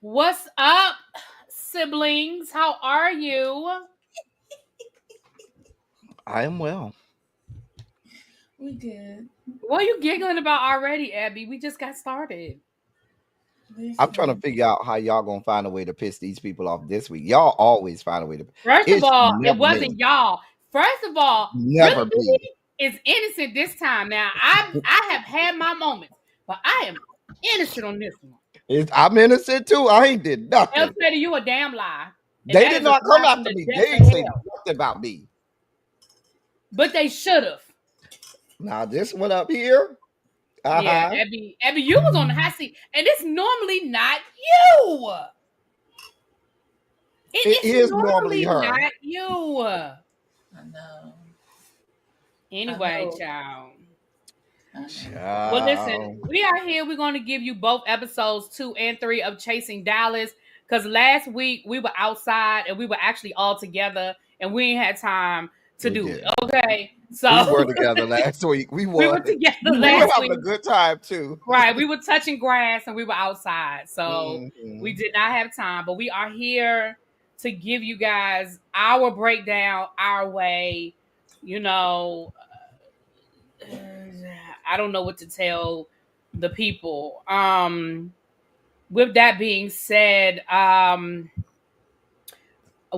What's up, siblings? How are you? I am well. We good. What are you giggling about already, Abby? We just got started. I'm trying to Listen, figure out how y'all gonna find a way to piss these people off this week. Y'all always find a way to. First of It's all, it never me. wasn't y'all. First of all, Billy Never me. Billy is innocent this time. Now, I have had my moments, but I am innocent on this one. I'm innocent too. I ain't did They'll nothing. say to you a damn lie, and They that did is a not come lie from after the me. They depths of ain't say hell. nothing about me. But they should have. Now this one up here. Yeah, Uh-huh. Abby, you was on the hot seat, and it's normally not you. It It's is normally normally her. not you. I know. I Anyway, know. child. I know. Well, listen, Child. we are here. We're going to give you both episodes 2 and 3 of Chasing Dallas because last week we were outside and we were actually all together and we ain't had time to We do it. did. Okay, We so were together last week. We we was. were together We were last having week. a good time too. Right, we were touching grass and we were outside, so we Mhm. did not have time. But we are here to give you guys our breakdown, our way. You know, I don't know what to tell the people. With that being said,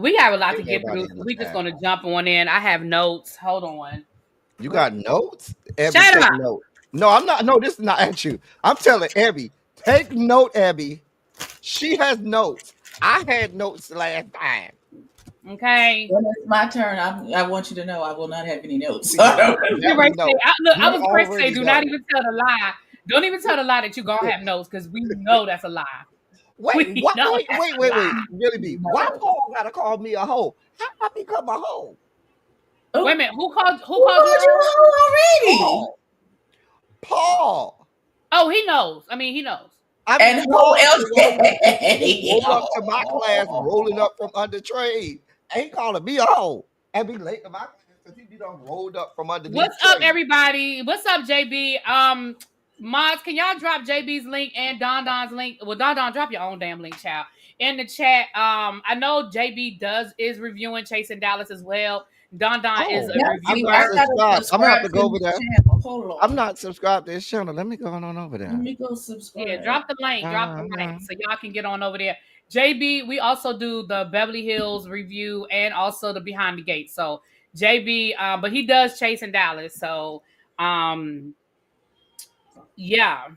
we have a lot to Getting get through, everybody in so the we're just chat. gonna jump on in. I have notes. Hold on. You What? got notes? Abby, Shut take up. note. No, I'm not. No, this is not at you. I'm telling Abby, take note, Abby. She has notes. I had notes last time. Okay. When it's my turn, I want you to know I will not have any notes. We I know. don't Get That ready we to say, know. look, I We was ready to say, already do not know. even tell the lie. Don't even tell the lie that you're gonna have notes because we know that's a lie. Wait, We what? know Wait, that's wait, a wait, wait. lie. Really be. Why know. Paul gotta call me a hoe? How I become a hoe? Wait a Oh, minute, who who called you called you a a hoe? hoe already? Paul. Paul. Oh, he knows. I mean, he knows. I And mean, hoe Paul is the one who LJ. rolled up to my class, rolling up from under trade. Ain't calling me a hoe. And be late to my class because he be done rolled up from underneath What's up, trade. everybody? What's up, JB? Mods, can y'all drop JB's link and Don Don's link? Well, Don Don, drop your own damn link, child, in the chat. I know JB is reviewing Chasing Dallas as well. Don Don is Oh, a Yeah, I'm see, not I reviewer. gotta subscribed. I'm gonna have subscribe to to go over his there. channel. Hold I'm on. not subscribed to this channel. Let me go on over Let there. me go Yeah, subscribe. drop the link, Uh-huh. so y'all can get on over there. JB, we also do the Beverly Hills review and also the Behind the Gate. So JB, but he does Chasing Dallas. So um, yeah.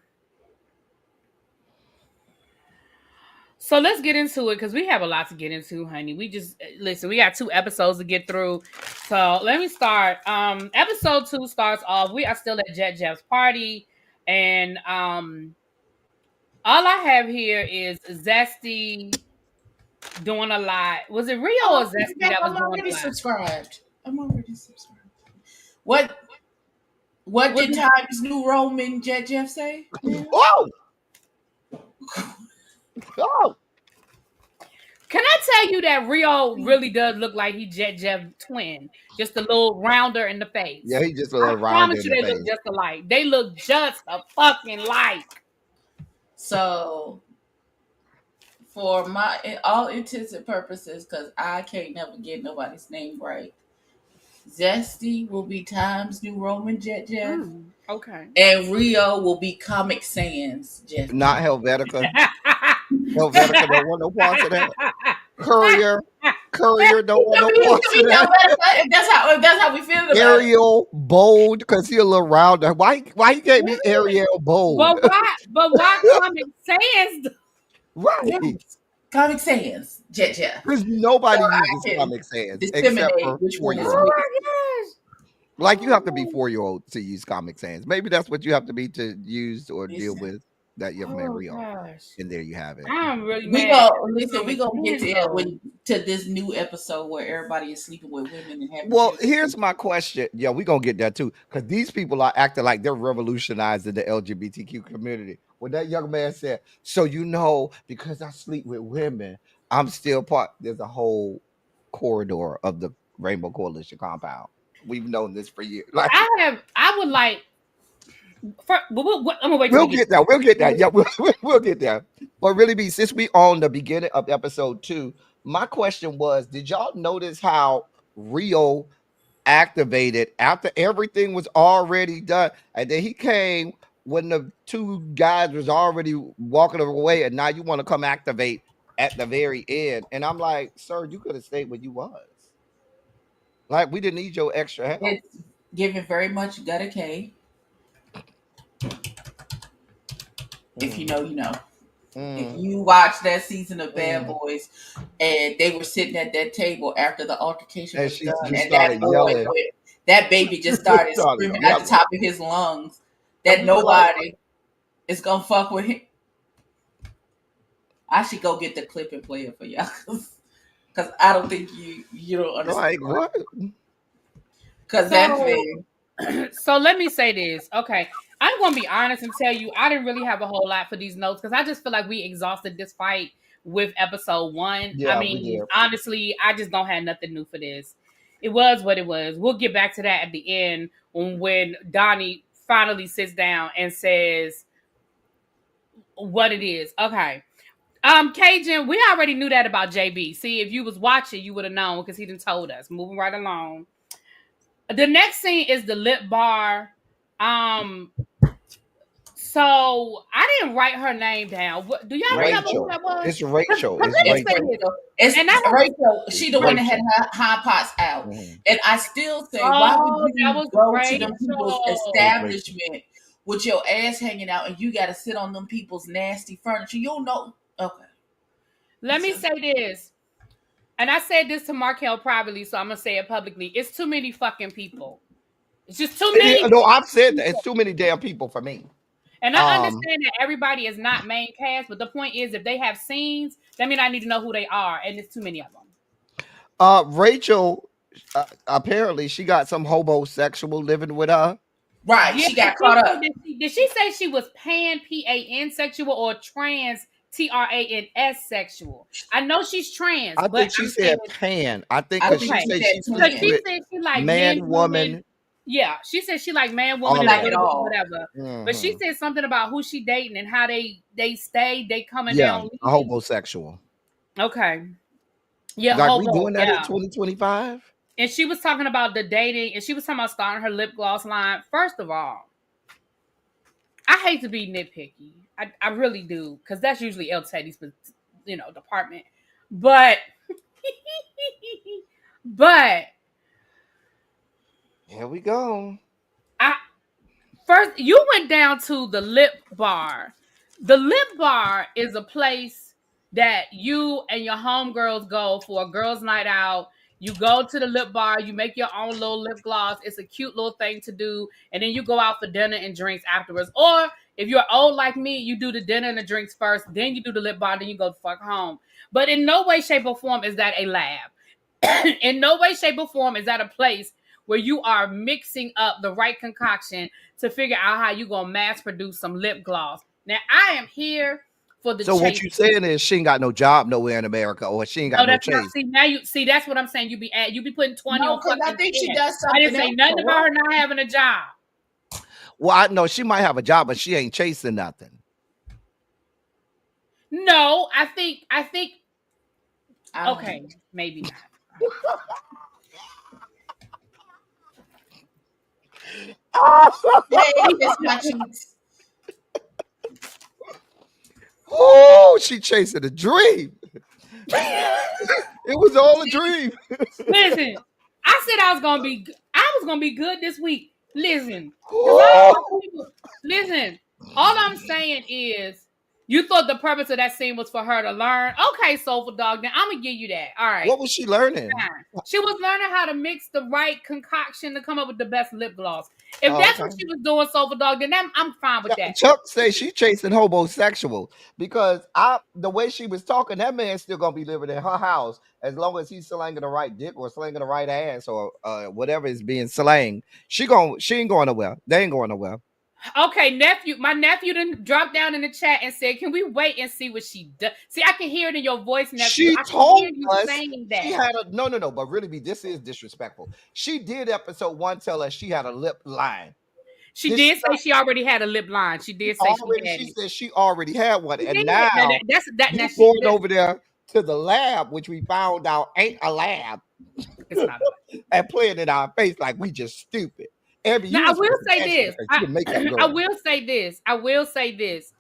So let's get into it because we have a lot to get into, honey. We just listen, we got 2 episodes to get through. So let me start. Episode 2 starts off. We are still at Jet Jeff's party, and all I have here is Zesty doing a lot. Was it Rio or Oh, Zesty Jeff, that was I'm doing a already lot? subscribed. I'm already subscribed. What what Was did it, Times New Roman Jet Jeff say? Yeah. Oh, oh. can I tell you that Rio really does look like he Jet Jeff twin, just a little rounder in the Yeah, face. he just a I little round promise in you, the they look face. just alike. They look just a fucking like. So for my all intents and purposes, because I can't never get nobody's name right. Zesty will be Times New Roman Jet Jeff, Okay. and Rio will be Comic Sans Jeff Not Jeff. Helvetica. Helvetica don't want no parts of that. Courier. Courier don't want no He parts could of be no that. better. If that's how we feel about it. Ariel Bold, because he a little rounder. Why he can't be Ariel Bold? but why Comic Sans? Right. Yes. Comic Sans Jet Jeff. Because So nobody I uses can Comic Sans except disseminate for which one is 4-year-olds. Oh which. my gosh. Like you have to be 4-year-old to use Comic Sans. Maybe that's what you have to be to use or deal Listen, with that young man Oh Rio. gosh. And there you have it. I'm really we mad go at listen. We Comic gonna get Sans to it though. when to this new episode where everybody is sleeping with women and having Well, children. here's my question. Yeah, we're gonna get that too. Because these people are acting like they're revolutionizing the LGBTQ community. When that young man said, so because I sleep with women, I'm still part. There's a whole corridor of the Rainbow Coalition compound. We've known this for years. Like, I would like I'm gonna wait till We'll we get. get that. We'll get that. Yeah, we'll get that. But really, be since we on the beginning of episode 2, my question was: did y'all notice how Rio activated after everything was already done, and then he came when the two guys was already walking away, and now you want to come activate at the very end? And I'm like, sir, you could have stayed where you was. Like we didn't need your extra help. It's giving very much Gutter K. If you Mm, know, you know. If mm, you watch that season of Bad mm. Boys, and they were sitting at that table after the altercation And was she done, just and that started boy, yelling. that baby just Just started started screaming at the yelling, top of his lungs and that we were like, nobody is gonna fuck with him. I should go get the clip and play it for y'all, because I don't think you don't understand. what? Because that So, thing, so let me say this. Okay, I'm gonna be honest and tell you, I didn't really have a whole lot for these notes because I just feel like we exhausted this fight with episode 1. I Yeah, we mean, did. honestly, I just don't have nothing new for this. It was what it was. We'll get back to that at the end when Donnie finally sits down and says what it is. Okay. Cajun, we already knew that about JB. See, if you was watching, you would have known because he done told us. Moving right along. The next scene is the lip bar. Um, so I didn't write her name down. What, do y'all remember who Rachel. that was? It's Rachel. Because It's let me it's say Rachel. this, Rachel. and I It's have Rachel. It's She the one that had Rachel. her high pots out, Mhm. and I still say, why would oh, that you was go to them people's It was Rachel. Rachel. establishment with your ass hanging out, and you got to sit on them people's nasty furniture? You don't know. Okay. Let me say this, and I said this to Markel privately, so I'm gonna say it publicly. It's too many fucking people. It's just too many No, I've said that. It's people. too many damn people for me. And I Um, understand that everybody is not main cast, but the point is, if they have scenes, that means I need to know who they are, and there's too many of them. Rachel, apparently she got some homosexual living with her. Right. Yeah, She got she caught said, up. did she say she was pan PAN sexual or trans TRANS sexual? I know she's trans, I but think she I'm saying said pan. I think I because think she okay she said said she because sleep twin. she with said she like men, man, woman. woman, Yeah, she said she like man, woman, all and of a Like that. it little bit of all. whatever. But she Hmm. said something about who she dating and how they stay, they coming, they Yeah, don't a leave. homosexual. Okay, yeah, Like we hobo, doing that in yeah. 2025? And she was talking about the dating, and she was talking about starting her lip gloss line. First of all, I hate to be nitpicky. I really do, because that's usually El Teddy's, department. But, but Here we go. I first you went down to the lip bar. The lip bar is a place that you and your homegirls go for a girls' night out. You go to the lip bar, you make your own little lip gloss. It's a cute little thing to do, and then you go out for dinner and drinks afterwards. Or if you're old like me, you do the dinner and the drinks first, then you do the lip bar, then you go the fuck home. But in no way, shape, or form is that a lab. In no way, shape, or form is that a place where you are mixing up the right concoction to figure out how you're gonna mass produce some lip gloss. Now I am here for the So what chase. you saying is she ain't got no job nowhere in America, or she ain't No, got no that's not. chase. See now you see that's what I'm saying. You be putting 20 No, on because I fucking think she 10. does I didn't something say else nothing for about her work. not having a job. Well, I know she might have a job, but she ain't chasing nothing. No, I think I don't know. okay, maybe not. Hey, Miss My Cheeks. Oh, she chasing a dream. It was all a dream. Listen, I said I was gonna be good this week. Listen, because Oh, listen, all I'm saying is you thought the purpose of that scene was for her to learn. Okay, Soulful Dog, then I'm gonna give you that. All right. what was she learning? Fine. She was learning how to mix the right concoction to come up with the best lip gloss. If Oh, that's what okay. she was doing, Soulful Dog, then I'm fine with that. Chuck say she chasing homosexual because the way she was talking, that man's still gonna be living in her house as long as he's slanging the right dick or slanging the right ass or whatever is being slang. She ain't going nowhere. They ain't going nowhere. Okay, my nephew didn't drop down in the chat and said, "Can we wait and see what she does?" See, I can hear it in your voice, nephew. She I can hear told you us saying she that. had a no, but really, be this is disrespectful. She did episode 1 tell us she had a lip line. She Did she did say she already had a lip line. She did say she already? had She it. said she already had one, She and did. Now, now that's that. Now you she going over there to the lab, which we found out ain't a lab, it's not a lie. and playing in our face like we just stupid. Abby, Now you I was will supposed to say catch that this. because you a makeup I girl. will say this. I will say this.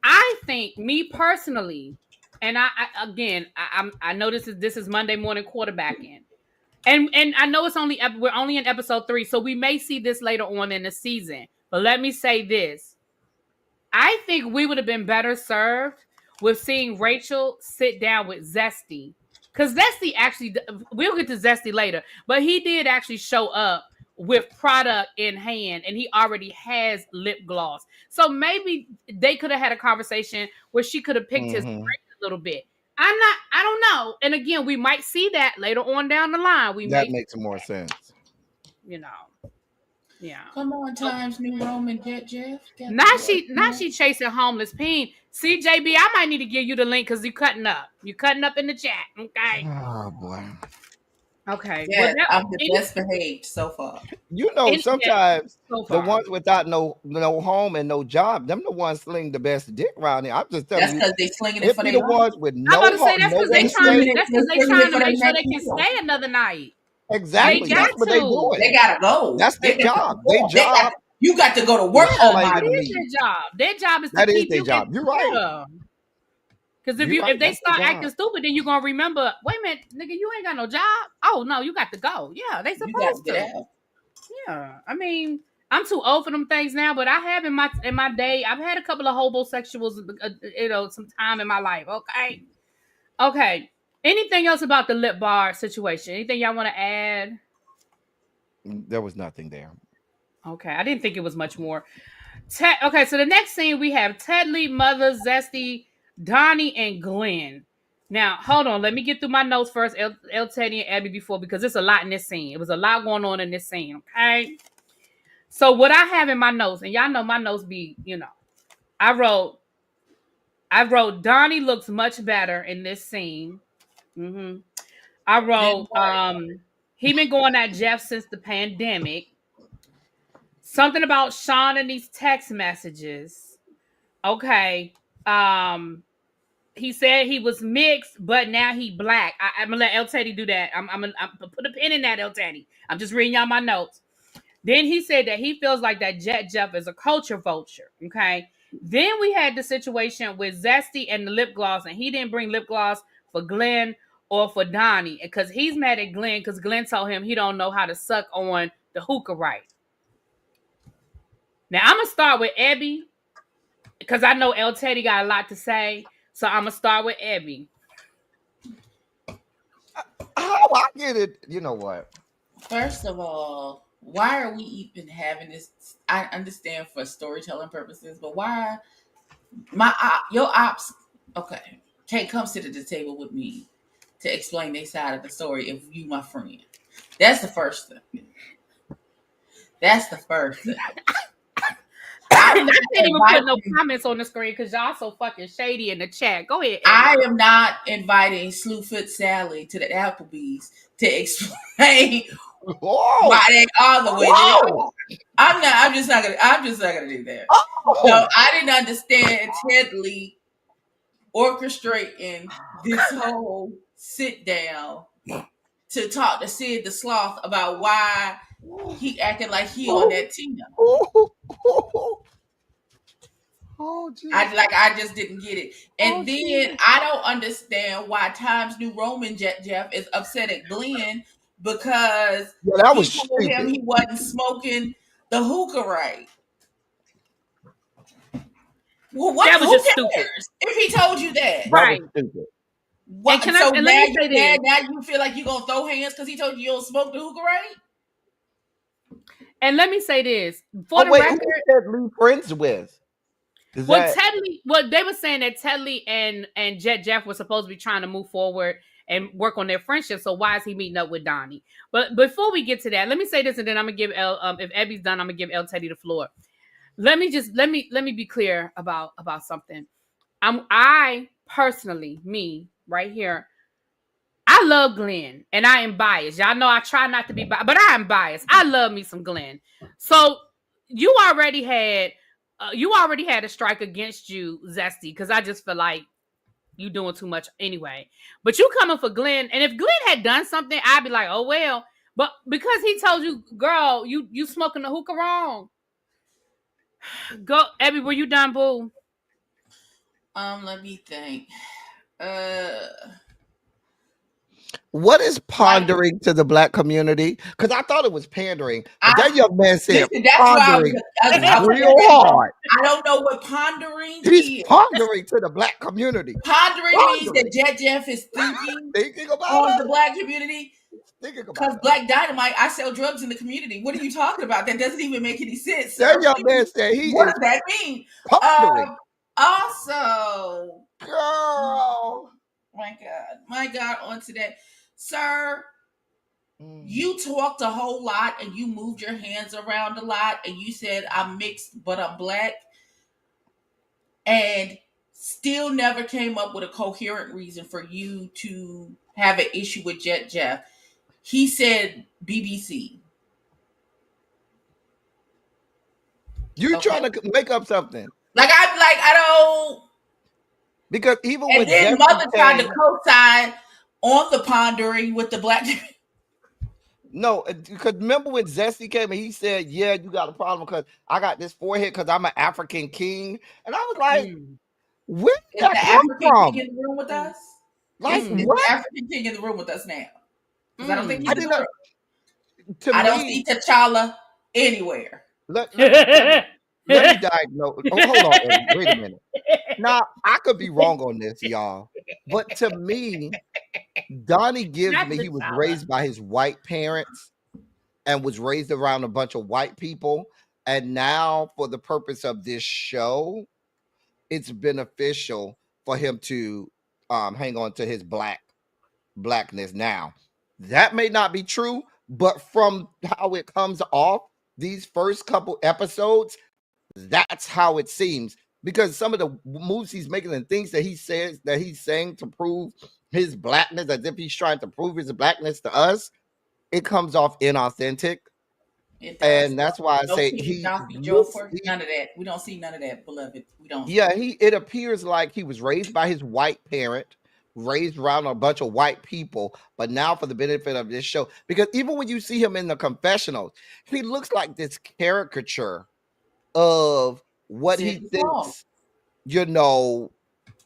I think me personally, and I know this is Monday morning quarterbacking. And I know it's we're only in episode 3, so we may see this later on in the season. But let me say this. I think we would have been better served with seeing Rachel sit down with Zesty. Because Zesty actually, we'll get to Zesty later, but he did actually show up with product in hand and he already has lip gloss. So maybe they could have had a conversation where she could have picked his brain Hmm. a little bit. I don't know. And again, we might see that later on down the line. We That may, makes more sense. you know, yeah. Come on, Times New Roman Jet Jeff. Got Now the work. she chasing homeless peen. CJB, I might need to give you the link because you cutting up. You cutting up in the chat. Okay. Oh boy. Okay. Well, Yeah, that I'm the best behaved so far. yeah, Sometimes so the far. ones without no home and no job, them the ones sling the best dick around here. I'm just telling That's you, because they slinging it it for be their the life. ones with I'm about no to say home, that's because nowhere They they to trying to slinging stay. it. that's because They're they slinging it trying to for their make sure next they can meal. stay another night. They Exactly. got That's what they to. doing. They gotta go. That's their They got to job. Their perform. job You got to go to is work Yeah, on my that slanging is meat. their job. Their job is to That is keep their you in. job. You're right. Yeah. Because You're right. if they That's their start acting job. stupid, then you're gonna remember, wait a minute, nigga, you ain't got no job. Oh no, you got to go. Yeah, they You got to supposed get to. out. Yeah, I mean, I'm too old for them things now, but I have in my day, I've had a couple of homosexuals, some time in my life. Okay, okay. Anything else about the lip bar situation? Anything y'all want to add? There was nothing there. Okay, I didn't think it was much more. Okay, so the next scene we have Tedley, Mother, Zesty, Donnie, and Glenn. Now, hold on. Let me get through my notes first, El Teddy and Abby before, because there's a lot in this scene. It was a lot going on in this scene. Okay. So what I have in my notes, and y'all know my notes be, I wrote, Donnie looks much better in this scene. hmm I Then wrote, what? he been going at Jeff since the pandemic. Something about Sean and these text messages. Okay. He said he was mixed, but now he black. I'm gonna let El Teddy do that. I'm gonna put a pin in that, El Teddy. I'm just reading y'all my notes. Then he said that he feels like that Jet Jeff is a culture vulture. Okay. Then we had the situation with Zesty and the lip gloss, and he didn't bring lip gloss for Glenn or for Donnie because he's mad at Glenn because Glenn told him he don't know how to suck on the hookah right. Now I'm gonna start with Abby because I know El Teddy got a lot to say, so I'm gonna start with Abby. How I get it? You know what? First of all, why are we even having this? I understand for storytelling purposes, but why your ops? Okay, can't come sit at the table with me to explain their side of the story if you my friend. That's the first thing. That's the first thing. I I'm not can't even put no inviting. comments on the screen because y'all so fucking shady in the chat. Go ahead, Abby. I am not inviting Slewfoot Sally to the Applebee's to explain Whoa! why they are the way they Whoa! are. I'm not. I'm just not gonna. I'm just not gonna do that. Oh! So I didn't understand Ted Lee orchestrating this whole sit down to talk to Sid the Sloth about why he acting like he on that team. Oh, oh, Jesus. I just didn't get it. Oh, And then Jesus. I don't understand why Times New Roman Jeff is upset at Glenn because Yeah, that he was told him stupid. he wasn't smoking the hookah right. Well, what? That was Who just stupid. cares if he told you that? That was Right. stupid. What? So And let now me you say mad? this. Now you feel like you gonna throw hands because he told you don't smoke the hookah right? And let me say this. For Oh, the wait, who record, is that Lee friends with? Is well, that they were saying that Tedley and Jet Jeff were supposed to be trying to move forward and work on their friendship. So why is he meeting up with Donnie? But before we get to that, let me say this, and then I'm gonna give if Abby's done, I'm gonna give El Teddy the floor. Let me be clear about something. I personally, me right here, I love Glenn, and I am biased. Y'all know I try not to be biased, but I am biased. I love me some Glenn. So you already had a strike against you, Zesty, because I just feel like you doing too much anyway. But you coming for Glenn, and if Glenn had done something, I'd be like, oh well. But because he told you, girl, you smoking the hookah wrong. Go, Abby, were you done, boo? Let me think. Uh, What is like pondering to the black community? Because I thought it was pandering, but I that young man said listen. That's why pondering I was real saying that. hard. I don't know what pondering He's is. pondering to the black community. Pondering means Pondering. that Jeff is thinking Thinking about on the us. black community. Thinking Because about us. Black Dynamite, I sell drugs in the community. What are you talking about? That doesn't even make any sense, That sir. young man said he What is does that mean? pondering. Also, Girl. my God, on today, sir, Mm. you talked a whole lot and you moved your hands around a lot and you said I'm mixed but I'm black and still never came up with a coherent reason for you to have an issue with Jeff. He said BBC. You Okay. trying to make up something. I don't. Because even And when then Jesse mother tried to came, co-sign on the pondering with the black. no, because remember when Zesty came and he said, yeah, you got a problem because I got this forehead because I'm an African king. And I was like, Mm. where did Is that the come African from? king in the room with us? Like, Is the what? African king in the room with us now? Because I don't think Mm. I he's in didn't the know. room. To I don't see me, T'Challa anywhere. let me diagnose. Oh, hold on, Eddie. Wait a minute. Now, I could be wrong on this, y'all. But to me, Donnie gives Not me the he was T'Challa. raised by his white parents and was raised around a bunch of white people. And now, for the purpose of this show, it's beneficial for him to hang on to his blackness now. That may not be true, but from how it comes off these first couple episodes, that's how it seems. Because some of the moves he's making and things that he says that he's saying to prove his blackness, as if he's trying to prove his blackness to us, it comes off inauthentic. It does. And that's why I No say King he Joffrey looks Joker. None of that. We don't see none of that, beloved. We don't. yeah, it appears like he was raised by his white parent, raised around a bunch of white people, but now for the benefit of this show, because even when you see him in the confessionals, he looks like this caricature of what Said he he's wrong. thinks, you know,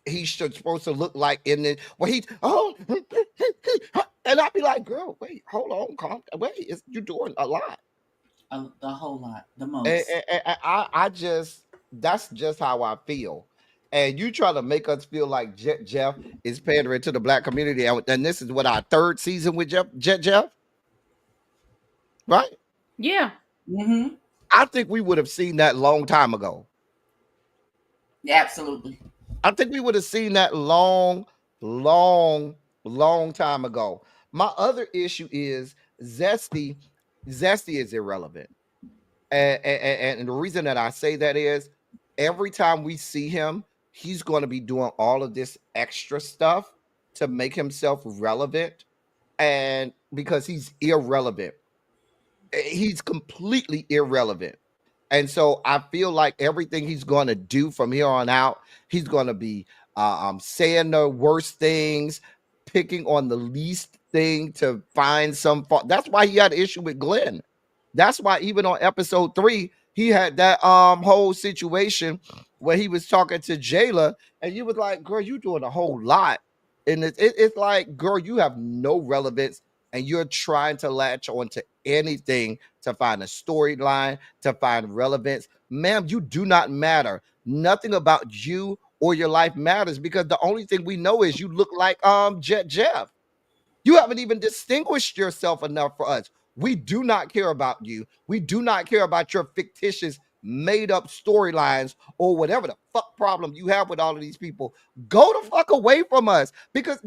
he should supposed to look like in it. Well, he and I'd be like, girl, wait, hold on, calm, wait, you're doing a lot. The whole lot. The And, most. I just that's just how I feel. And you try to make us feel like Jeff is pandering to the black community, and this is what our third season with Jeff, right? Yeah. Mm-hmm. I think we would have seen that long time ago. Yeah, absolutely. I think we would have seen that long, long time ago. My other issue is Zesty. Zesty is irrelevant. And the reason that I say that is every time we see him, he's going to be doing all of this extra stuff to make himself relevant. And because he's irrelevant, he's completely irrelevant. And so I feel like everything he's going to do from here on out, he's going to be saying the worst things, picking on the least thing to find some fault. That's why he had an issue with Glenn. That's why even on episode 3, he had that whole situation where he was talking to Jayla, and you was like, "Girl, you doing a whole lot," and it's like, "Girl, you have no relevance, and you're trying to latch onto anything to find a storyline, to find relevance, ma'am. You do not matter. Nothing about you or your life matters because the only thing we know is you look like Jeff. You haven't even distinguished yourself enough for us. We do not care about you. We do not care about your fictitious, made up storylines or whatever the fuck problem you have with all of these people. Go the fuck away from us because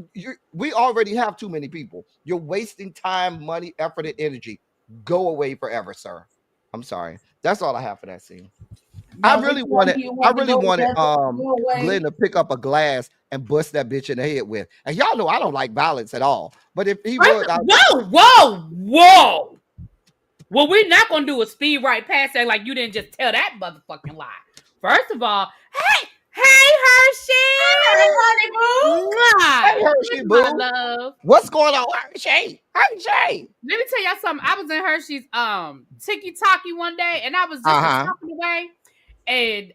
we already have too many people. You're wasting time, money, effort, and energy. Go away forever, sir. I'm sorry. That's all I have for that scene. I Now, which really one wanted, do you I want to really go wanted together? Go Glenn away. to pick up a glass and bust that bitch in the head with. And y'all know I don't like violence at all. But if he Wait, would, whoa, whoa, whoa. Well, we're not gonna do a speed right past that like you didn't just tell that motherfucking lie. First of all, hey Hey, Hershey, honey boo. Hey, mwah, Hershey, my boo. love. What's going on, Hershey? Hershey. Let me tell y'all something. I was in Hershey's Tiki Talkie one day, and I was just Uh-huh. talking away, and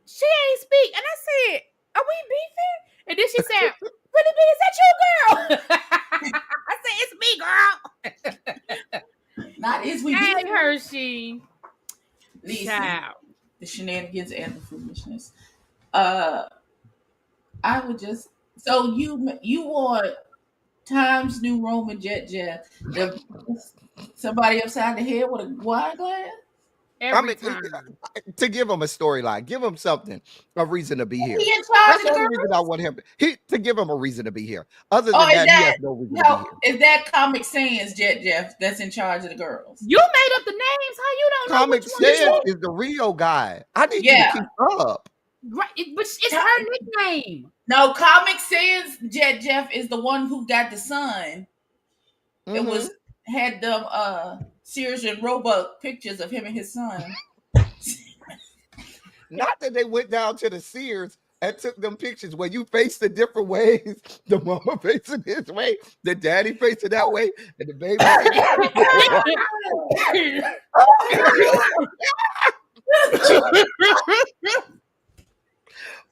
she ain't speak, and I said, "Are we beefing?" And then she said, "Really, B, is that you, girl?" I said, "It's me, girl." Not is we Hey, beefing. Hershey, Listen, child. the shenanigans and the foolishness. Uh, I would just so you want Times New Roman Jet the somebody upside the head with a wine glass? I Every mean, time. to give him a storyline, give him something, a reason to be here. He in charge That's of the the only reason I girls? want him to give him a reason to be here. Other Oh, than that, he has no reason to be here. is that Comic Sans Jet Jeff that's in charge of the girls? You made up the names. How you don't know Comic which one Sans is is the Rio guy. I need you to Yeah. keep up. right? But it's her nickname. No, Comic Sans Jet Jeff is the one who got the son. It was had them Sears and Roebuck pictures of him and his son. Not that they went down to the Sears and took them pictures where you face the different ways. The mama facing this way, the daddy facing that way, and the baby.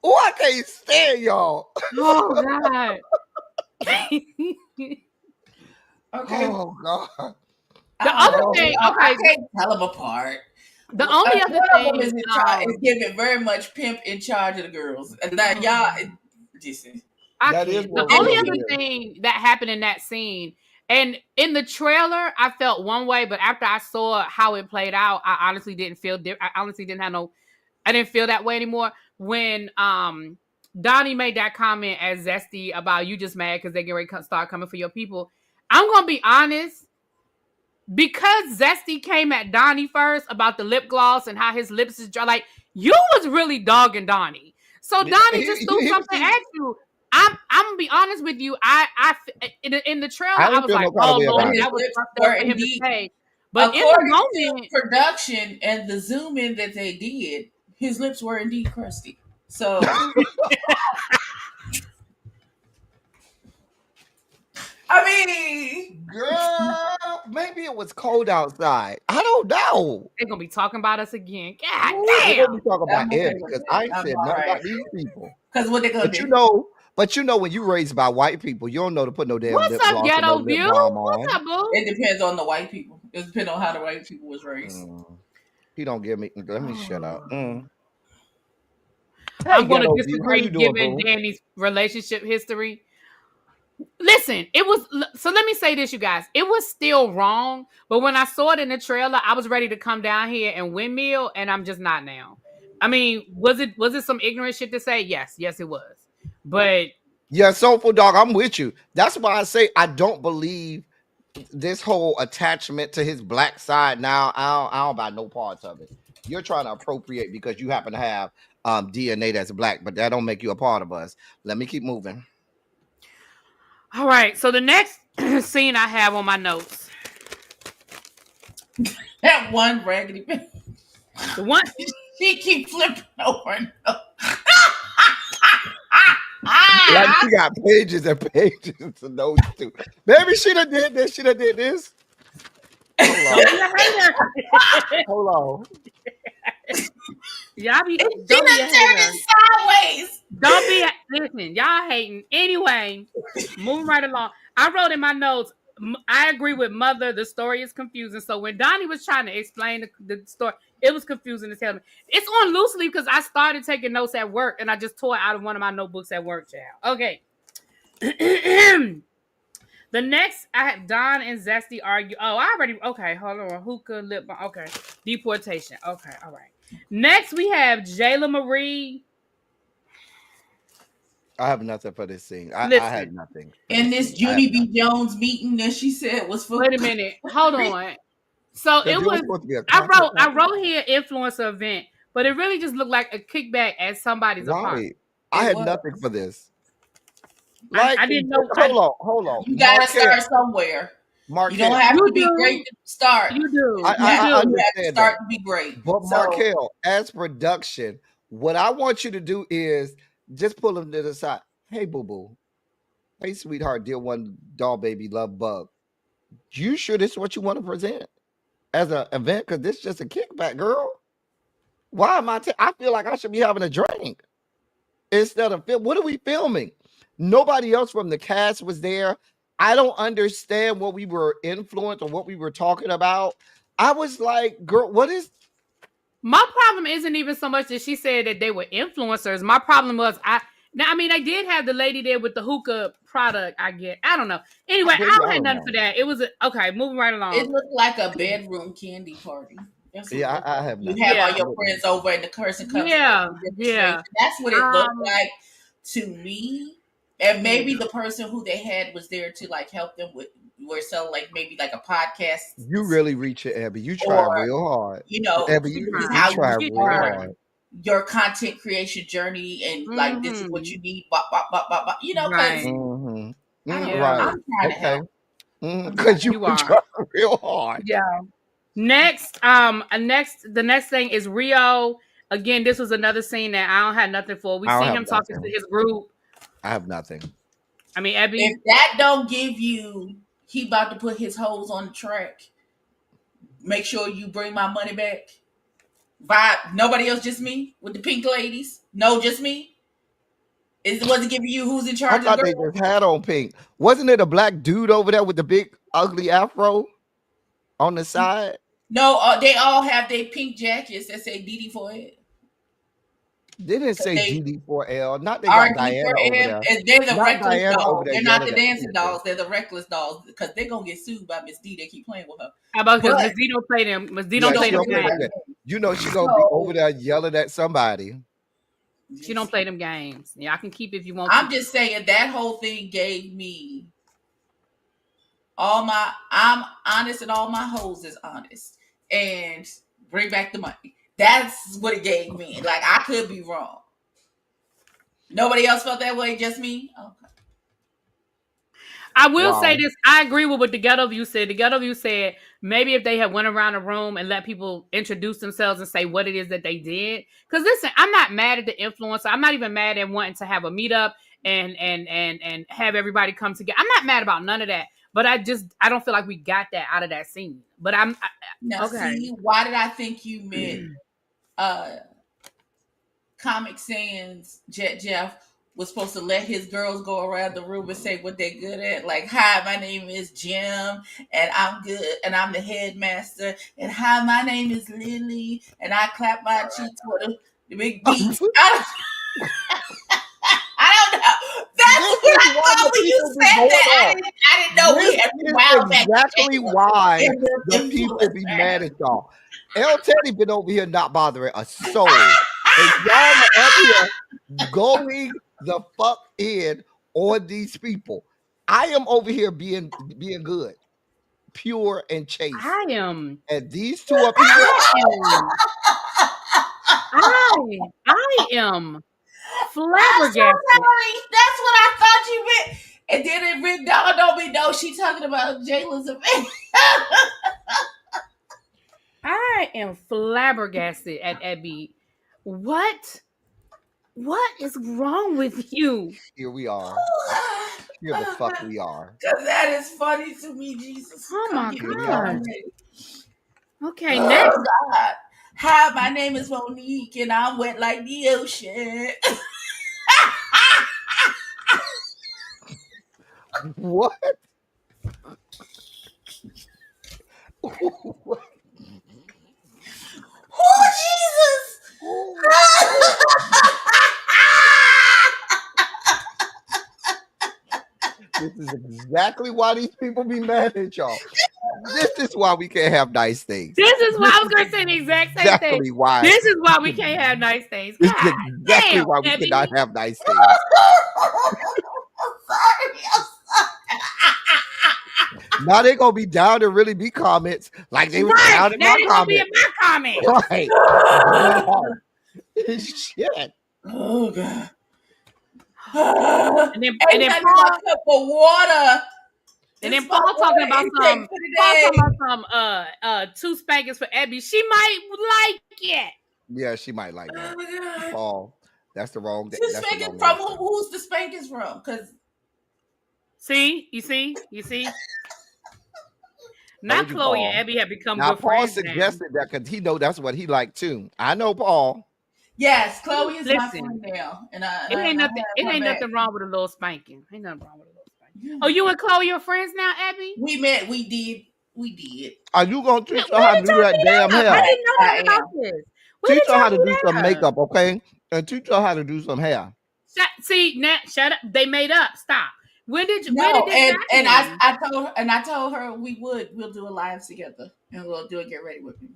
Oh, I can't stand y'all. Oh God. Okay. Oh God. The other thing, I okay. can't tell them apart. The only other One of them thing, is in charge. Is giving very much pimp in charge of the girls, and that y'all. Listen, I That is can't. The what only really other is. thing that happened in that scene, and in the trailer, I felt one way, but after I saw how it played out, I honestly didn't feel. I honestly didn't have no. I didn't feel that way anymore. When Donnie made that comment as Zesty about you just mad because they get ready to start coming for your people. I'm gonna be honest. Because Zesty came at Donnie first about the lip gloss and how his lips is dry, like you was really dogging Donnie. So Donnie just threw something at you. I'm gonna be honest with you. In the trailer, I I didn't was feel like, no kind of oh way Lord, about it. that was lips fucked up were for him to indeed- say. But in the according moment, to production and the zoom in that they did, his lips were indeed crusty. So I mean, Girl, maybe it was cold outside. I don't know. they're gonna be talking about us again. God We're damn. gonna be talking I'm about okay Eddie with because that. I ain't I'm said all nothing right. about these people. Because what they gonna But do? you know, when you raised by white people, you don't know to put no damn What's lip up, gloss and no Ghetto lip View? balm What's on. up, boo? It depends on the white people. It depends on how the white people was raised. He don't give me. Let me shut up. Hey, I'm going to Ghetto View, how disagree you doing, given boo? Danny's relationship history. Listen, it was so let me say this, you guys. It was still wrong, but when I saw it in the trailer, I was ready to come down here and windmill, and I'm just not now. I mean, was it some ignorant shit to say? Yes, it was. But Yeah, Soulful Dog, I'm with you. That's why I say I don't believe this whole attachment to his black side now. I don't buy no parts of it. You're trying to appropriate because you happen to have DNA that's black, but that don't make you a part of us. Let me keep moving. all right, so the next scene I have on my notes. That one raggedy bitch. The one She keep flipping over and over. Like she got pages and pages of notes too. Maybe she done did this. She done did this. don't be a hater. Hold on. Y'all be She don't be a done turned hater. it sideways. Don't be listen, y'all hating. Anyway, moving right along. I wrote in my notes, I agree with Mother. The story is confusing. So when Donnie was trying to explain the story, it was confusing as hell. It's on loose leaf because I started taking notes at work and I just tore it out of one of my notebooks at work, child. Okay. The next, I had Don and Zesty argue. Oh, I already. Okay, hold on. Hookah, lip balm. Okay. Deportation. Okay, all right. Next, we have Jayla Marie. I have nothing for this scene. I Listen. had nothing. And this Junie B. Jones meeting that she said was for. Wait a minute. Hold on. So it was. supposed to be a I wrote here influencer event, but it really just looked like a kickback at somebody's apartment. I had was. nothing for this. I didn't know. Hold on. You gotta start somewhere. You don't Markel, have You to be great do. to start. You do. I, You I, You I do. have to understand that. start to be great. But So Markel, as production, what I want you to do is just pull them to the side. Hey, boo boo. Hey, sweetheart, dear one, doll baby, love bug. You sure this is what you want to present as an event? Because this is just a kickback, girl. Why am I feel like I should be having a drink instead of film. What are we filming? Nobody else from the cast was there. I don't understand what we were influenced or what we were talking about. I was like, girl, what is My problem isn't even so much that she said that they were influencers. My problem was I mean, I did have the lady there with the hookah product. I get. I don't know. Anyway, baby? I I don't have don't nothing for know. that. It was okay. Moving right it along. looked like a bedroom candy party. That's what it Yeah, looked I like. have You nothing. have all Yeah. I your wouldn't. friends over, and the person comes in Yeah. with different drinks. Yeah. And that's what it looked Um. like to me. And Yeah. maybe the person who they had was there to like help them with, were selling like maybe like a podcast, You really reach it, Abby. You try or real hard. you know, Abby, She you this is tried. you how you try She real start tried. hard. your content creation journey, and like this is what Mm-hmm. you need. Bop, bop, bop, bop, bop. You know, because Right. Hmm. I don't know. Yeah. Right. I'm trying to Okay. help. I'm trying Because to you You were are. trying real hard. Yeah. The next thing is Rio. Again, this was another scene that I don't have nothing for. We I don't see have him talking to nothing. his group. I have nothing. I mean, If Abby. that don't give you, he about to put his hoes on the track. Make sure you bring my money back. Vibe. Nobody else, just me with the pink ladies. No, just me. Is was it giving you who's in I charge of the thought they girls? just had on pink. Wasn't it a black dude over there with the big ugly afro on the side? No, they all have their pink jackets that say DD for it. They didn't Cause say they GD4L. Not they got RD for Diana over M, there. and they're the Not reckless Diana over dolls. there They're not yelling the at dancing people. dolls. They're the reckless dolls because they're gonna get sued by Miss D. They keep playing with her. How about because But Miss D don't play them? Miss D she don't Yeah, play don't she them play don't with play them games. games. her. You know she gonna be over So there yelling at somebody. She don't just, play them games. Yeah, I can keep if you want I'm to. just saying that whole thing gave me all my. I'm honest, and all my hoes is honest, and bring back the money. That's what it gave me. Like I could be wrong. Nobody else felt that way, just me. Okay. I will say Wow. this. I agree with what the ghetto view said. The ghetto view said maybe if they had went around the room and let people introduce themselves and say what it is that they did. Because listen, I'm not mad at the influencer. I'm not even mad at wanting to have a meetup and have everybody come together. I'm not mad about none of that. But I don't feel like we got that out of that scene. But Now, okay. see, why did I think you meant uh Comic Sans Jet Jeff was supposed to let his girls go around the room and say what they're good at? Like, hi, my name is Jim, and I'm good, and I'm the headmaster, and hi, my name is Lily, and I clap my cheeks for the big beats. I don't know. That's This what is I why thought the when you people be said going that. off. I didn't know we This had is rewound back to exactly Jayla why and the the people be mad influencer. at y'all. L Teddy been over here not bothering a soul. And y'all are up here going the fuck in on these people. I am over here being good, pure and chaste. I am And these two up here, I am I am I'm so flabbergasted. sorry. That's what I thought you meant. And then it written down on me. No, she talking about Jayla's event. I am flabbergasted at Abby. What? What is wrong with you? here we are. Here the fuck we are. Because that is funny to me, Jesus. Oh Come my get Here me. we God. are. god. Okay, next. Oh, God. Hi, my name is Monique, and I'm wet like the ocean. What? What? Oh, Jesus. This is exactly why these people be mad at y'all. This is why we can't have nice things. This is why I was gonna say the exact same thing. Exactly why. This is why we can't have nice things. This God is exactly damn, why we Abby. cannot have nice things. I'm Now they're gonna be down to really be comments like they was Right. down in That my ain't gonna be in comment. my comment. Right. Shit. Oh, God. And then Ain't nothing Paul, but a cup of water. And then This my Paul boy. talking about He some takes for the Paul day. talking about some two spankings for Abby. She might like it. Yeah, she might like Oh that. my god. Paul, that's the wrong. Two That's the spankings wrong from answer. who's the spankings from? Because See, you see. Not Told you, Chloe and Paul. Abby have become Now, good Paul friends now. suggested that because he know that's what he liked too. I know Paul. yes, Chloe is my Listen, friend now, and I it ain't and I nothing. have It her ain't back. nothing wrong with a little spanking. Ain't nothing wrong with a little spanking. Yeah. Oh, you and Chloe are friends now, Abby? We met. We did. Are you gonna When teach her how to did do y'all that damn meet up? I hair? Yes, didn't know I nothing about am. this. When Teach did her how y'all to do some meet up? makeup, okay? And teach her how to do some hair. See, now shut up. They made up. Stop. When did No, this and happen? I told her we'll do a live together and we'll do a get ready with me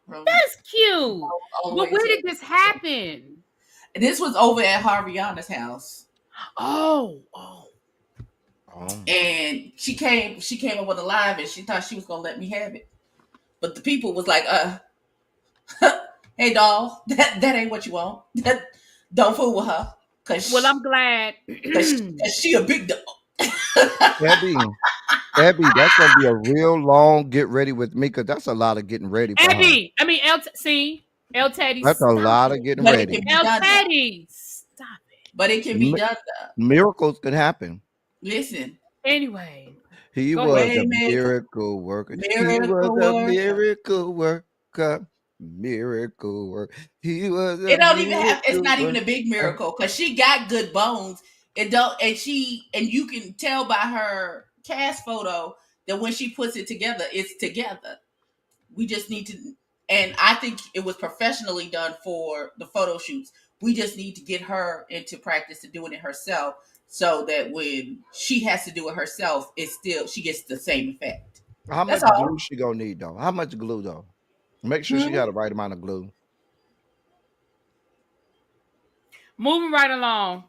from That's cute. all the But way where to. did this happen? This was over at Harviana's house, Oh. Oh. and she came up with a live, and she thought she was gonna let me have it, but the people was like, hey doll, that ain't what you want. That, don't fool with her, Well, cause I'm glad. cause she a big doll. Abby, Abby, that's gonna be a real long get ready with me because that's a lot of getting ready for her. Abby, I mean, see, El Teddy, That's a stop lot of it. getting But it can ready. be El done though. Teddy, stop it. But it can be Mi- done though. Miracles can happen. Listen, Anyway, He go was ahead. a waymaker, miracle worker. He was miracle a worker. miracle worker. Miracle worker. He was It a don't even have. It's miracle not even worker. a big miracle because she got good bones. It don't, and you can tell by her cast photo that when she puts it together, it's together. We just need to, and I think it was professionally done for the photo shoots. We just need to get her into practice to doing it herself, so that when she has to do it herself, it's still she gets the same effect. How That's much glue all. she gonna need though? How much glue though? Make sure she Hmm? got the right amount of glue. Moving right along.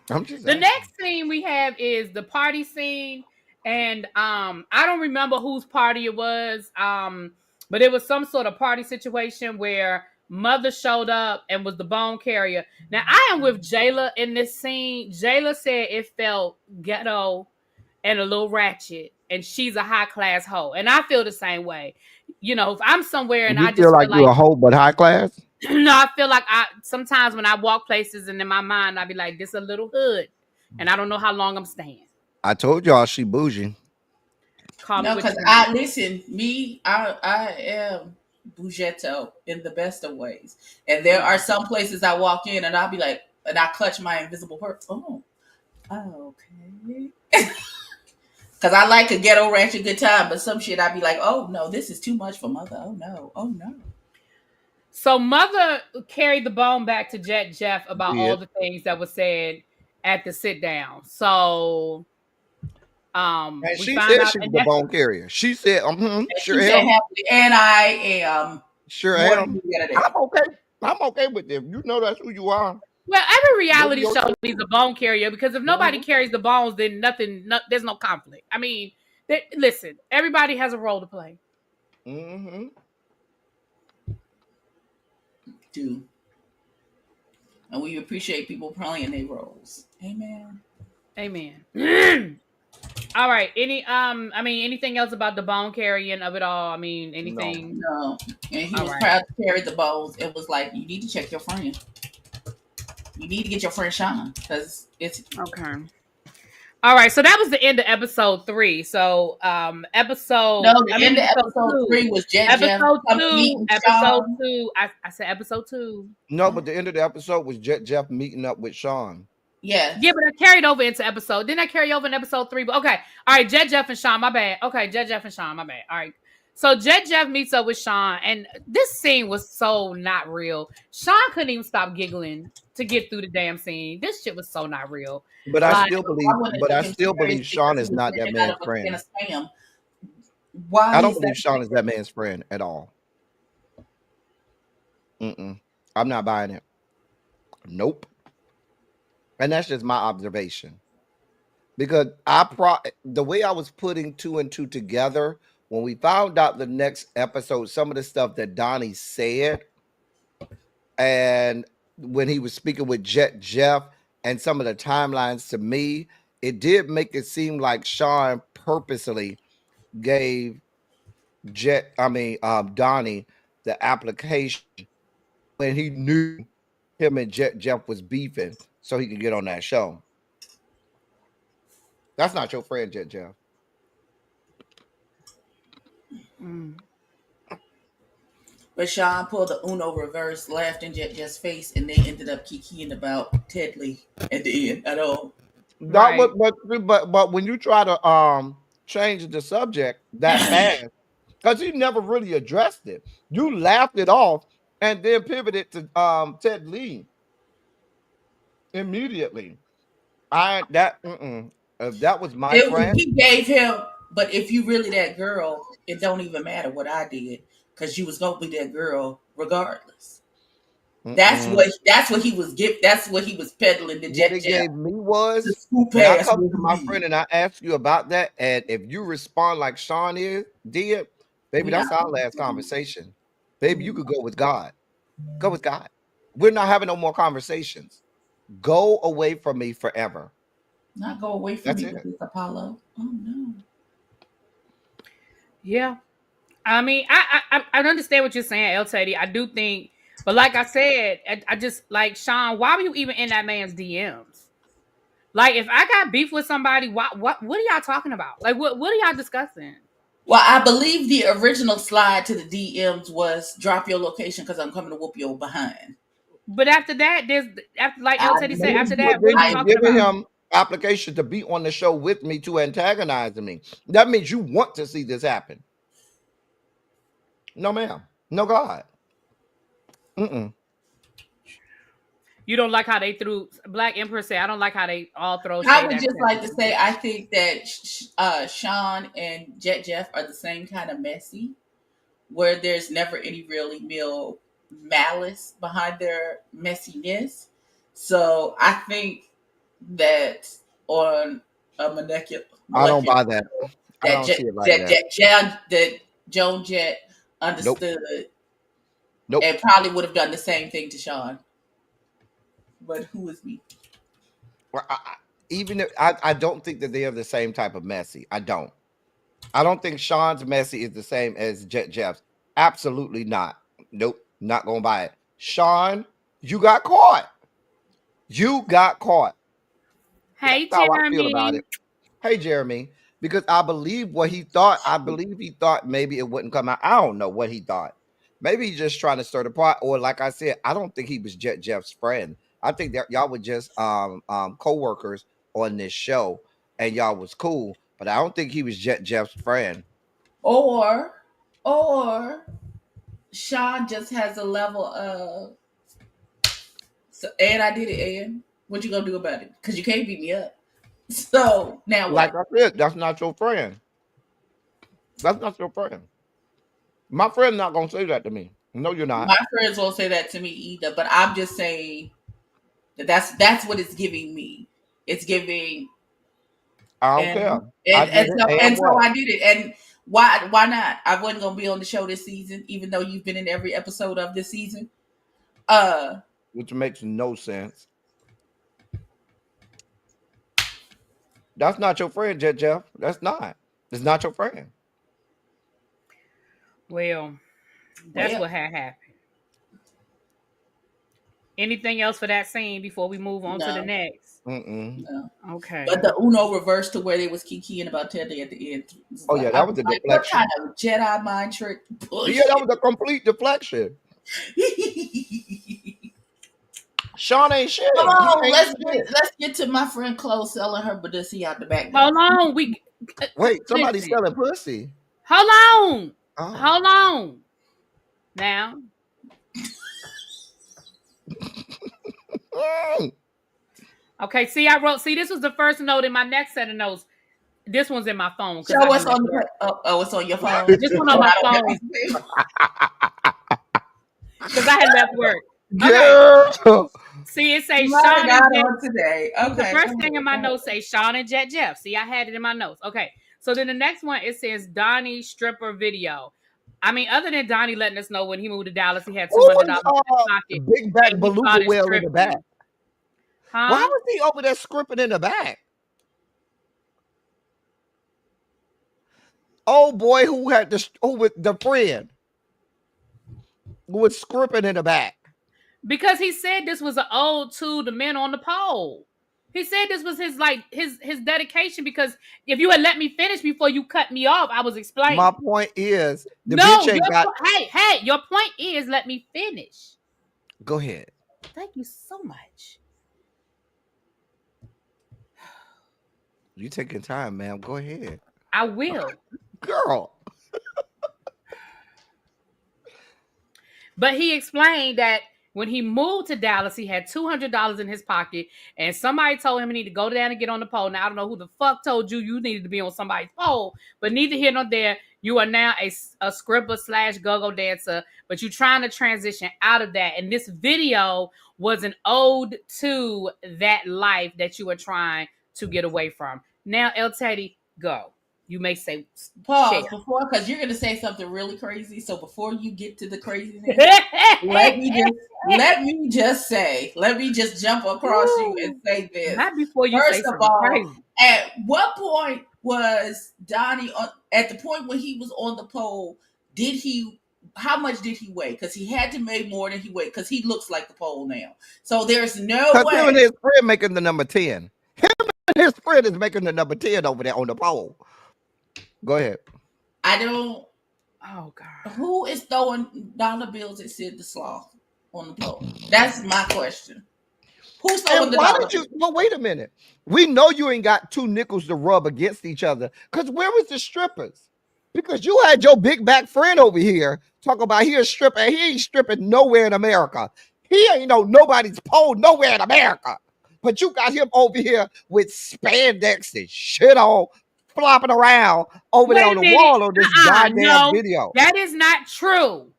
I'm just The asking. next scene we have is the party scene, and I don't remember whose party it was, but it was some sort of party situation where mother showed up and was the bone carrier. Now I am with Jayla in this scene. Jayla said it felt ghetto and a little ratchet, and she's a high class hoe, and I feel the same way. You know, if I'm somewhere and You I feel just like feel you like a hoe but high class? no, I feel like I sometimes when I walk places and in my mind I be like, this a little hood, and I don't know how long I'm staying. I told y'all she bougie. Call me No, what because you want. I listen. I am bugetto in the best of ways, and there are some places I walk in and I'll be like, and I clutch my invisible purse. Oh, okay. Because I like a ghetto ratchet good time, but some shit I'd be like, oh no, this is too much for mother. Oh no. So mother carried the bone back to Jet Jeff about all Did. the things that was said at the sit down. So And we she found said out she was and a that's bone carrier. She said, And sure she said am. happily, and I am Sure more than am. you the other I'm day. okay. I'm okay with them. You know that's who you are. well, every Live reality your show truth. needs a bone carrier because if nobody Mhm. carries the bones, then there's no conflict. I mean, listen, everybody has a role to play. Mhm. Do. And we appreciate people playing their roles. Amen. Amen. All right. I mean, anything else about the bone carrying of it all? I mean, No. anything? No. And he All was right. proud to carry the bones. It was like, you need to check your friend. You need to get your friend Sean because it's Okay. All right. So that was the end of episode 3. So no. The end of episode episode 3 two. was Jet Jeff Episode coming two. meeting Episode Sean. 2. I said episode 2. No, but the end of the episode was Jeff meeting up with Sean. Yeah, Yes. but I carried over into episode. Didn't I carry over in episode 3? But okay. All right, Jet Jeff and Sean, my bad. Okay, Jet Jeff and Sean, my bad. All right. So Jet Jeff meets up with Sean, and this scene was so not real. Sean couldn't even stop giggling to get through the damn scene. This shit was so not real. But I Like, still I believe wouldn't have but took I him still serious believe because Sean he is was not that living out man's of a can friend. of spam. Why I don't is that? believe Sean is that man's friend at all. Mm-mm. I'm not buying it. Nope. And that's just my observation. Because the way I was putting two and two together when we found out the next episode, some of the stuff that Donnie said, and when he was speaking with Jeff, and some of the timelines to me, it did make it seem like Sean purposely gave Donnie the application when he knew him and Jeff was beefing, so he could get on that show. That's not your friend, Jeff. Mm. But Sean pulled the Uno reverse, laughed in Jet's face, and they ended up kikiing about Ted Lee at the end. At all. That Right. was, but when you try to change the subject that fast, because he never really addressed it, you laughed it off and then pivoted to Ted Lee immediately. I that if that was my friend, He gave him, but if you really that girl, it don't even matter what I did, because you was gonna be that girl regardless. mm-mm. That's what he was give. That's what he was peddling to What Jet it Jet gave me to was scoop when I past come what to he my did. friend and I ask you about that, and if you respond like Sean did, baby, We that's not. our last conversation. Baby, you could go with God. Go with God. We're not having no more conversations. Go away from me forever. Not go away from That's me with it. this Apollo. Oh no. Yeah. I mean, I understand what you're saying, El Teddy. I do think, but like I said, I just like Sean. Why were you even in that man's DMs? Like, if I got beef with somebody, what are y'all talking about? Like, what are y'all discussing? Well, I believe the original slide to the DMs was drop your location because I'm coming to whoop your behind. But after that, there's after like I El Teddy said, believe after But that, what then are you you I talking giving about? him application to be on the show with me to antagonize me. That means you want to see this happen. No, ma'am. No, God. Mm-mm. You don't like how they threw Black Emperor said, I don't like how they all throw I shade would at just like to Teddy. say I think that Sean and Jet Jeff are the same kind of messy, where there's never any really real malice behind their messiness. So I think that on a I don't molecular buy that. level, I don't see it like that. That Joan Jett Nope. understood Nope. and probably would have done the same thing to Sean. But who is me? Well, even if I don't think that they are the same type of messy. I don't. I don't think Sean's messy is the same as Jeff's. Absolutely not. Nope. Not gonna buy it. Sean, you got caught. You got caught. That's Hey, how I feel about Jeremy. it. Hey, Jeremy, because I believe what he thought. I believe he thought maybe it wouldn't come out. I don't know what he thought. Maybe he's just trying to stir the pot, or like I said, I don't think he was Jeff's friend. I think that y'all were just co-workers on this show, and y'all was cool. But I don't think he was Jeff's friend. Or or Sean just has a level of so, and I did it, and what you gonna do about it? Because you can't beat me up. So now Like what? I said, that's not your friend. That's not your friend. My friend not gonna say that to me. No, you're not. My friends won't say that to me either, but I'm just saying that that's what it's giving me. It's giving I don't and care. I did it, and and so what? I did it. And why not? I wasn't gonna be on the show this season, even though you've been in every episode of this season. Uh Which makes no sense. That's not your friend, Jeff. That's not. It's not your friend. Well, that's well, what had happened. Anything else for that scene before we move on to the no, next? Mm-mm. no. Okay. But the Uno reversed to where they was kikiing about Teddy at the end. Oh Like, yeah, I that was was a like, what kind deflection. of Jedi mind trick Yeah, that bullshit? was a complete deflection. Sean ain't Come shit. He on, ain't shit. let's get to my friend Chloe selling her Badoosie out the back door. Hold on. Wait, somebody's Listen. selling pussy. Hold on. Oh. Hold on. Now, Mm. okay. See, I wrote. See, this was the first note in my next set of notes. This one's in my phone because Show I what's be left on work. the it's on your phone. This one on Oh, my I don't have phone this thing. because I had left work. Okay. Girl. See, it You say might have Sean and got Jet. on today. The Okay, first thing in my notes say Sean and Jet Jeff. See, I had it in my notes. Okay. So then the next one it says Donnie stripper video. I mean, other than Donnie letting us know when he moved to Dallas, he had Who $200 in his was pocket big back and he beluga started whale in the back? stripping. Why Huh? was he over there scripting in the back? old boy who had who with the friend who was scripting in the back. Because he said this was an ode to the men on the pole. He said this was his like his dedication because if you had let me finish before you cut me off, I was My explaining. point is the No, bitch ain't got. hey, your point is let me finish. Go ahead. Thank you so much. You taking time, ma'am. Go ahead, I will. girl. But he explained that when he moved to Dallas, he had $200 in his pocket, and somebody told him he needed to go down and get on the pole. Now I don't know who the fuck told you you needed to be on somebody's pole, but neither here nor there. You are now a scribber / go-go dancer, but you're trying to transition out of that. And this video was an ode to that life that you were trying to get away from. Now, El Teddy, go. You may say, Pause share. before, because you're gonna say something really crazy. So before you get to the craziness, let me just jump across you and say this. Not before you First say of something all, crazy. at what point was Donnie on? At the point when he was on the pole, did he? How much did he weigh? Because he had to weigh more than he weighed. Because he looks like the pole now. So there's no Cause him and way. his friend making the number 10. Him and his friend is making the number 10 over there on the pole. Go ahead. I don't. Oh God. Who is throwing dollar bills at Sid the Sloth on the pole? That's my question. Who's throwing And the why dollar did you? bills? Well, wait a minute. We know you ain't got two nickels to rub against each other. Cause where was the strippers? Because you had your big back friend over here talk about he a stripper. And he ain't stripping nowhere in America. He ain't on nobody's pole nowhere in America. But you got him over here with spandex and shit on, flopping around over there Wait on a the minute. wall on this goddamn No, video. that is not true.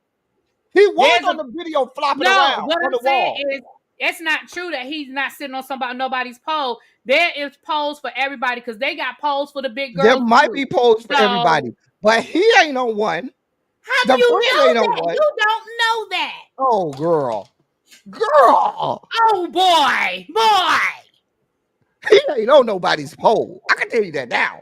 He was There's on a the video flopping no. around What on I'm the saying wall. is it's not true that he's not sitting on nobody's pole. There is poles for everybody because they got poles for the big There girls might be too. polls for So everybody, but he ain't on one. how do The you friend know ain't on that? one. You don't know that. Oh, girl. Girl. Oh boy. He ain't on nobody's poll. I can tell you that now.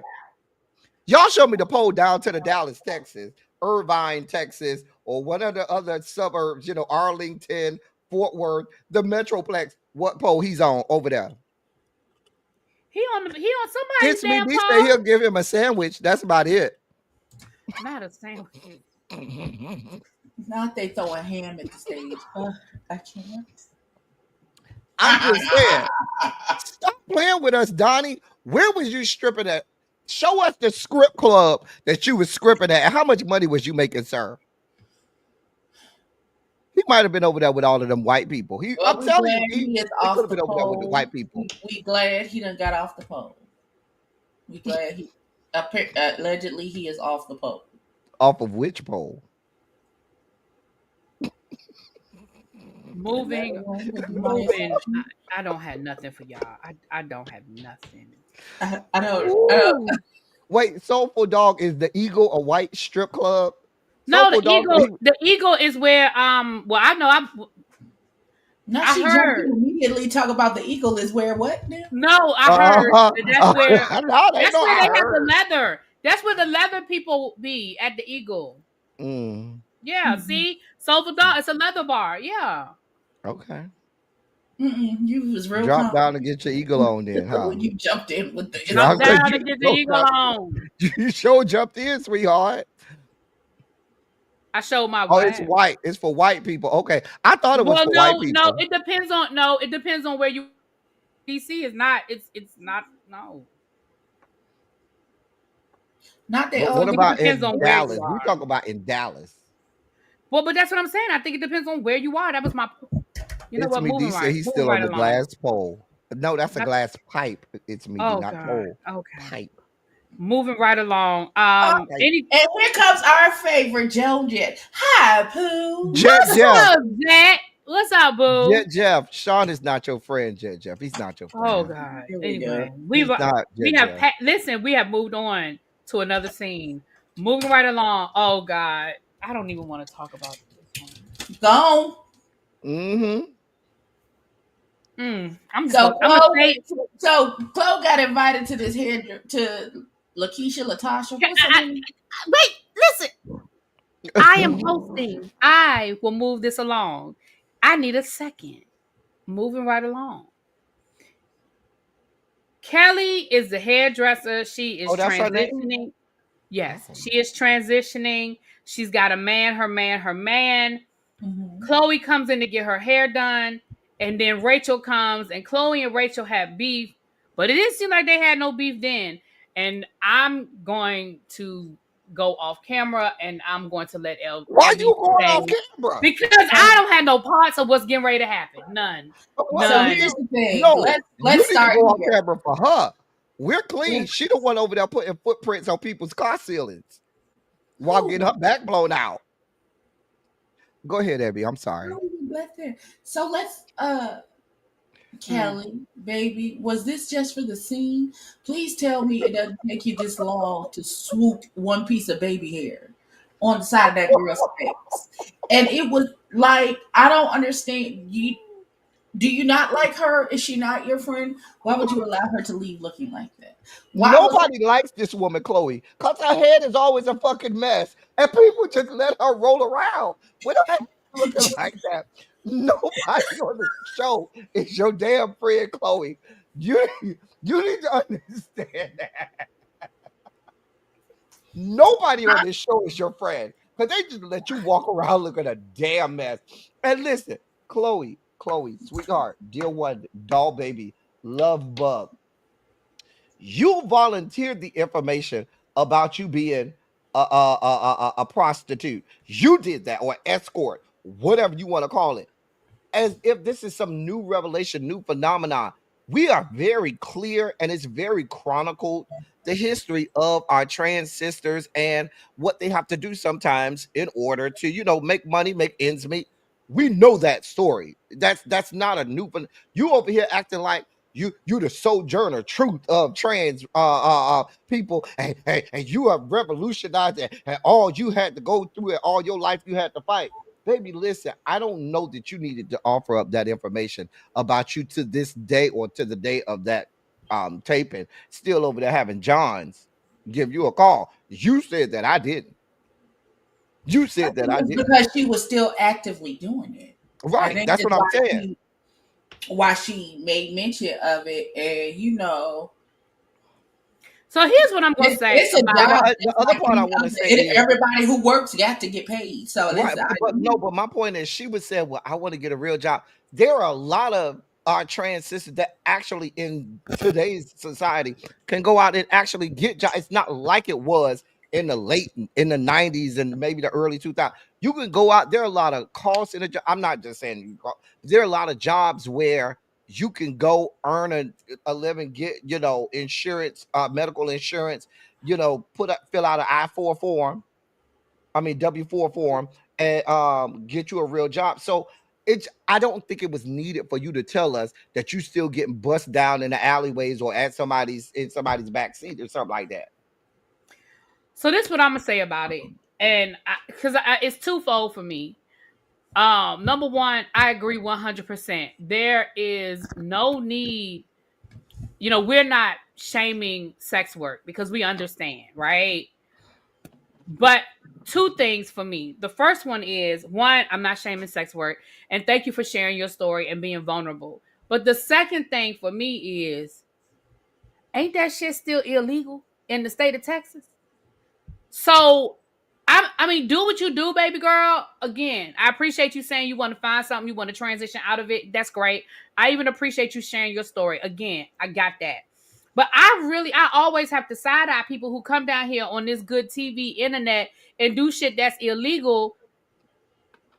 Y'all show me the poll down to the Dallas, Texas, Irvine, Texas, or one of the other suburbs, Arlington, Fort Worth, the Metroplex. What poll he's on over there? He on somebody's It's me. damn D say he'll pole. give him a sandwich. That's about it. Not a sandwich. Not they throwing ham at the stage. I can't. I'm just saying. Stop playing with us, Donnie. Where was you stripping at? Show us the script club that you was scripting at. And how much money was you making, sir? He might have been over there with all of them white people. Well, I'm we telling glad you, he is he could off have the been over there with the pole. white people. We glad he done got off the pole. We glad he allegedly he is off the pole. Off of which pole? Moving. I don't have nothing for y'all. I don't have nothing. I don't. Wait, Soulful Dog, is the Eagle a white strip club? No, Soulful Dog. the eagle is where well I know Now I she jumped heard. in immediately talk about the eagle is where what now? No, I heard that that's where No, they know they I have the heard. leather. That's where the leather people be at the Eagle. Yeah, Mm-hmm. see? Soulful Dog, it's a leather bar. Yeah. Okay. You was real Drop down confident and get your eagle on then, huh? when you jumped in with the Drop Because down you and get the sure Eagle on. you sure jumped in, sweetheart. I showed my Oh, it's wife. white. It's for white people. Okay. I thought it was Well, for white no, people. it depends on where you DC is not. It's not no. Not they But all what about depends in on where Dallas? you We are. talk about in Dallas. Well, but that's what I'm saying. I think it depends on where you are. That was my you know It's what, me. D said he's moving still on right the along. glass pole. No, that's a glass pipe. It's me, Oh not God. pole. Okay. Pipe. Moving right along. And here comes our favorite Joan Jett. Hi, Pooh. Jet What's Jeff. up, Jet? What's up, boo? Jet Jeff. Sean is not your friend, Jet Jeff. He's not your friend. Oh God. Here we Anyway, He's not we Jet have Jeff. listen. We have moved on to another scene. Moving right along. Oh God, I don't even want to talk about this one. Gone. I'm So gonna say. Chloe got invited to this to Lakeisha Latasha. What's her name? Wait, listen. I am hosting. I will move this along. I need a second. Moving right along. Kelly is the hairdresser. She is Oh, that's her name. transitioning. Yes, Oh. she is transitioning. She's got a man, her man, her man. Mm-hmm. Chloe comes in to get her hair done, and then Rachel comes, and Chloe and Rachel have beef, but it didn't seem like they had no beef then. And I'm going to go off camera, and I'm going to let Why Abby you going say off camera? because I don't have no parts of what's getting ready to happen. None, What? So none. here's the thing. No, Let's you need to start go off here. camera for her. We're clean. Let's, She the one over there putting footprints on people's car ceilings while getting who? her back blown out. Go ahead, Abby. I'm I sorry. don't even black there. So let's Hmm. Kelly, baby, was this just for the scene? Please tell me it doesn't take you this long to swoop one piece of baby hair on the side of that girl's face. And it was like, I don't understand. You do you not like her? Is she not your friend? Why would you allow her to leave looking like that? Why was it Nobody likes this woman, Chloe, because her head is always a fucking mess. And people just let her roll around with her head looking like that. Nobody on the show is your damn friend, Chloe. You, you need to understand that. Nobody on this show is your friend. Because they just let you walk around looking a damn mess. And listen, Chloe, sweetheart, dear one, doll baby, love bug. You volunteered the information about you being a prostitute. You did that, or escort, whatever you want to call it, as if this is some new revelation, new phenomenon. We are very clear and it's very chronicled the history of our trans sisters and what they have to do sometimes in order to, make money, make ends meet. We know that story. That's not a new one. You over here acting like you the sojourner truth of trans people, and you have revolutionized it, and all you had to go through it, all your life you had to fight. Baby, listen, I don't know that you needed to offer up that information about you to this day or to the day of that taping. Still over there having Johns give you a call. You said that I didn't. You I said that think I it's didn't. because she was still actively doing it. I Right. think That's that's what I'm saying. why she made mention of it, and So here's what I'm gonna say it's a about And it. job the just other like part I any want to other. say is Everybody who works got to get paid. So right, this, but no, but my point is, she would say, "Well, I want to get a real job." There are a lot of our trans sisters that actually, in today's society, can go out and actually get jobs. It's not like it was in the 90s and maybe the early 2000s. You can go out. There are a lot of calls in a job. I'm not just saying you call. There are a lot of jobs where you can go earn a living, get insurance, medical insurance. Fill out an I-4 form, I mean W-4 form, and get you a real job. So I don't think it was needed for you to tell us that you still getting bust down in the alleyways or at somebody's back seat or something like that. So this is what I'm gonna say about it, and because it's twofold for me. Number one, I agree 100%. There is no need. We're not shaming sex work because we understand, right? But two things for me. The first one is one, I'm not shaming sex work, and thank you for sharing your story and being vulnerable. But the second thing for me is, ain't that shit still illegal in the state of Texas? So I mean, do what you do, baby girl. Again, I appreciate you saying you want to find something, you want to transition out of it. That's great. I even appreciate you sharing your story. Again, I got that. But I always have to side eye people who come down here on this good TV internet and do shit that's illegal.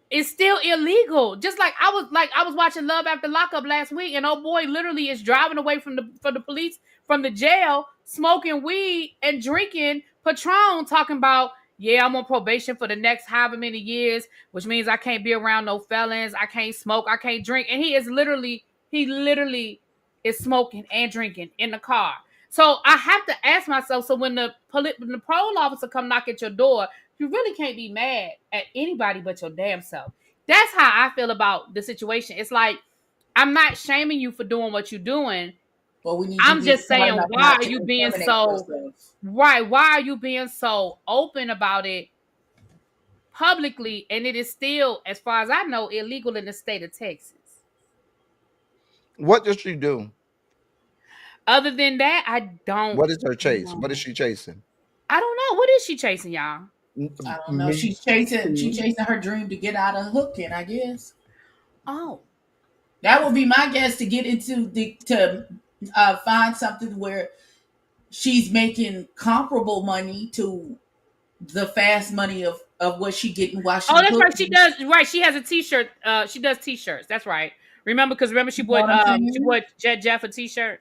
It's still illegal. Just like I was watching Love After Lockup last week, and oh boy, literally is driving away from the police from the jail, smoking weed and drinking Patron, talking about, yeah, I'm on probation for the next however many years, which means I can't be around no felons, I can't smoke, I can't drink, and he literally is smoking and drinking in the car. So I have to ask myself. So when the parole officer come knock at your door, you really can't be mad at anybody but your damn self. That's how I feel about the situation. It's like, I'm not shaming you for doing what you're doing. Well, we need you to I'm be just smart saying, enough why not are to you being incriminate so yourself. right? Why are you being so open about it publicly? And it is still, as far as I know, illegal in the state of Texas. What does she do? Other than that, I don't What is her chase? What is know. she chasing? I don't know. What is she chasing, y'all? I don't know. Me She's too. chasing her dream to get out of hooking, I guess. Oh, That would be my guess to get into the to find something where she's making comparable money to the fast money of what she getting while oh, she that's right. She hooking. does. Right, she has a T-shirt. She does T-shirts. That's right. Remember, because remember You know what I'm she saying? bought Jet Jeff a T-shirt.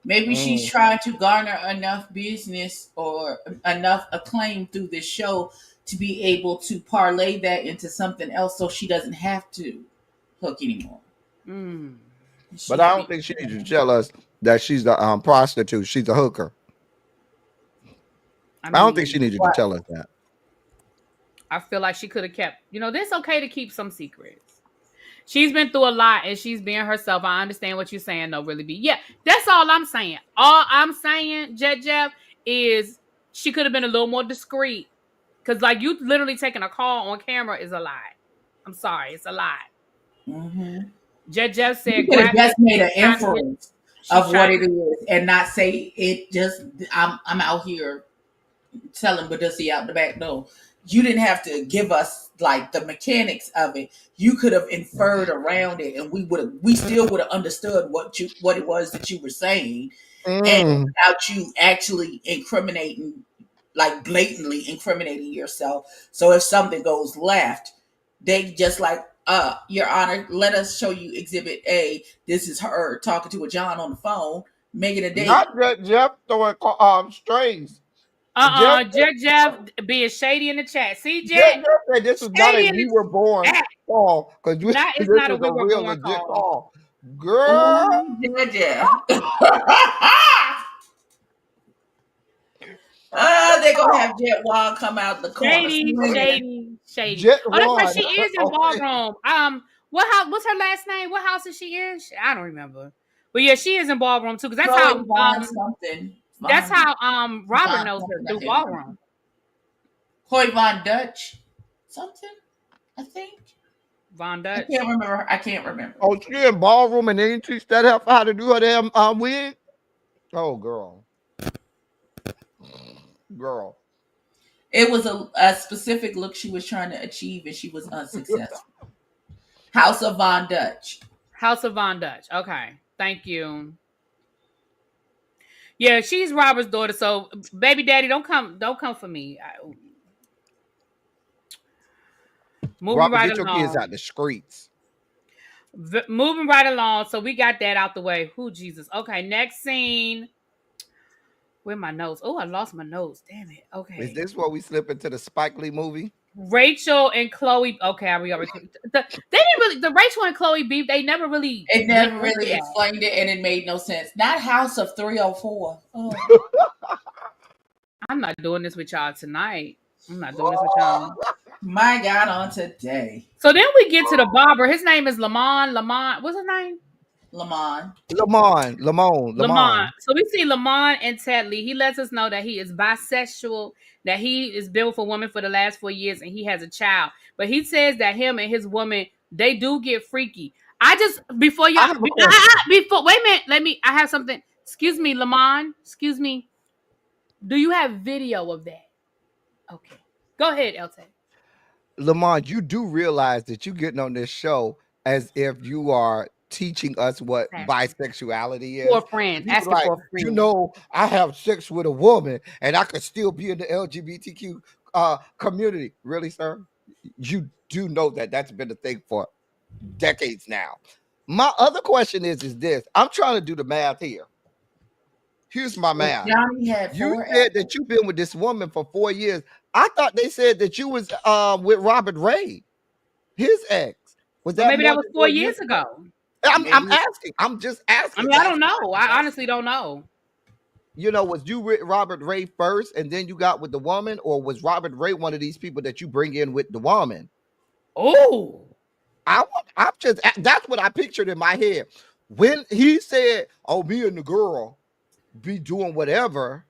Maybe she's Mm. trying to garner enough business or enough acclaim through this show to be able to parlay that into something else so she doesn't have to hook anymore. Mm. But She I could don't be. think she needs to tell us that she's the prostitute. She's a hooker. I I don't think mean, she needed to What? tell us that. I feel like she could have kept. This okay to keep some secrets. She's been through a lot and she's being herself. I understand what you're saying, though, really be. Yeah, that's all I'm saying. All I'm saying, Jet Jeff, is she could have been a little more discreet. Because, like, you literally taking a call on camera is a lie. I'm sorry, it's a lie. Mm-hmm. Jet Jeff You said, could have grab just made an trying to get, inference she's of what trying it to, is and not say it just I'm out here selling Badussi out the back door. You didn't have to give us like the mechanics of it. You could have inferred around it and we still would have understood what it was that you were saying and Mm. without you actually incriminating, like blatantly incriminating yourself. So if something goes left, they just like, Your Honor, let us show you Exhibit A. This is her talking to a John on the phone, making a date. Not that Jeff throwing strings. Jeff, Jet Jeff being shady in the chat. See, Jeff Jet, said this is not shady a in we the were born chat. call because Not, this it's not a is we a were real born legit call. call. Girl, Oh, Georgia. They're gonna have Jet Wall come out the corner Shady, swinging. shady, shady. Jet Oh, that's right. One. She is in Okay. ballroom. What house? What's her last name? What house is she in? I don't remember. But yeah, she is in ballroom too. Because Chloe Vaughn something. that's Vaughn, how Robert Vaughn knows her something. I through can't remember. ballroom. Chloe Von Dutch something. I think. Von I Dutch. can't remember. I can't remember. Oh, she in ballroom and they didn't teach that help how to do her damn wig. Oh, girl. It was a specific look she was trying to achieve and she was unsuccessful. House of Von Dutch. House of Von Dutch. Okay. Thank you. Yeah, she's Robert's daughter. So, baby daddy, don't come for me. Moving Robert, right get your kids along. out the streets. Moving right along. So we got that out the way. Who Jesus? Okay, next scene. Where my notes? Oh, I lost my notes. Damn it. Is Okay. this where we slip into the Spike Lee movie? Rachel and Chloe. Okay, they didn't really. The Rachel and Chloe beef. They never really. It went never into really that. explained it and it made no sense. Not House of 304. Oh. I'm not doing this with y'all tonight. I'm not doing this with y'all. My God, on today. So then we get to the barber. His name is Lamont. What's his name? Lamont. Lamont. So we see Lamont and Tetley. He lets us know that he is bisexual, that he is been with a woman for the last 4 years, and he has a child. But he says that him and his woman, they do get freaky. I just before y'all I have a question. before wait a minute, I have something. Excuse me, Lamont. Excuse me. Do you have video of that? Okay. Go ahead, LT. Lamont, you do realize that you getting on this show as if you are teaching us what bisexuality For is. a friend. You Asking like, for a friend. I have sex with a woman and I could still be in the LGBTQ community. Really, sir? You do know that that's been a thing for decades now. My other question is this. I'm trying to do the math here. Here's my math. Johnny had You 4 said that you've been with this woman for 4 years. I thought they said that you was with Robert Ray, his ex. Was But that maybe that more was than 4 4 years years? ago. I'm asking. I'm just asking. I mean, I don't know. I honestly don't know. Was you with Robert Ray first and then you got with the woman, or was Robert Ray one of these people that you bring in with the woman? Oh. I'm just that's what I pictured in my head. When he said, "Oh, me and the girl be doing whatever,"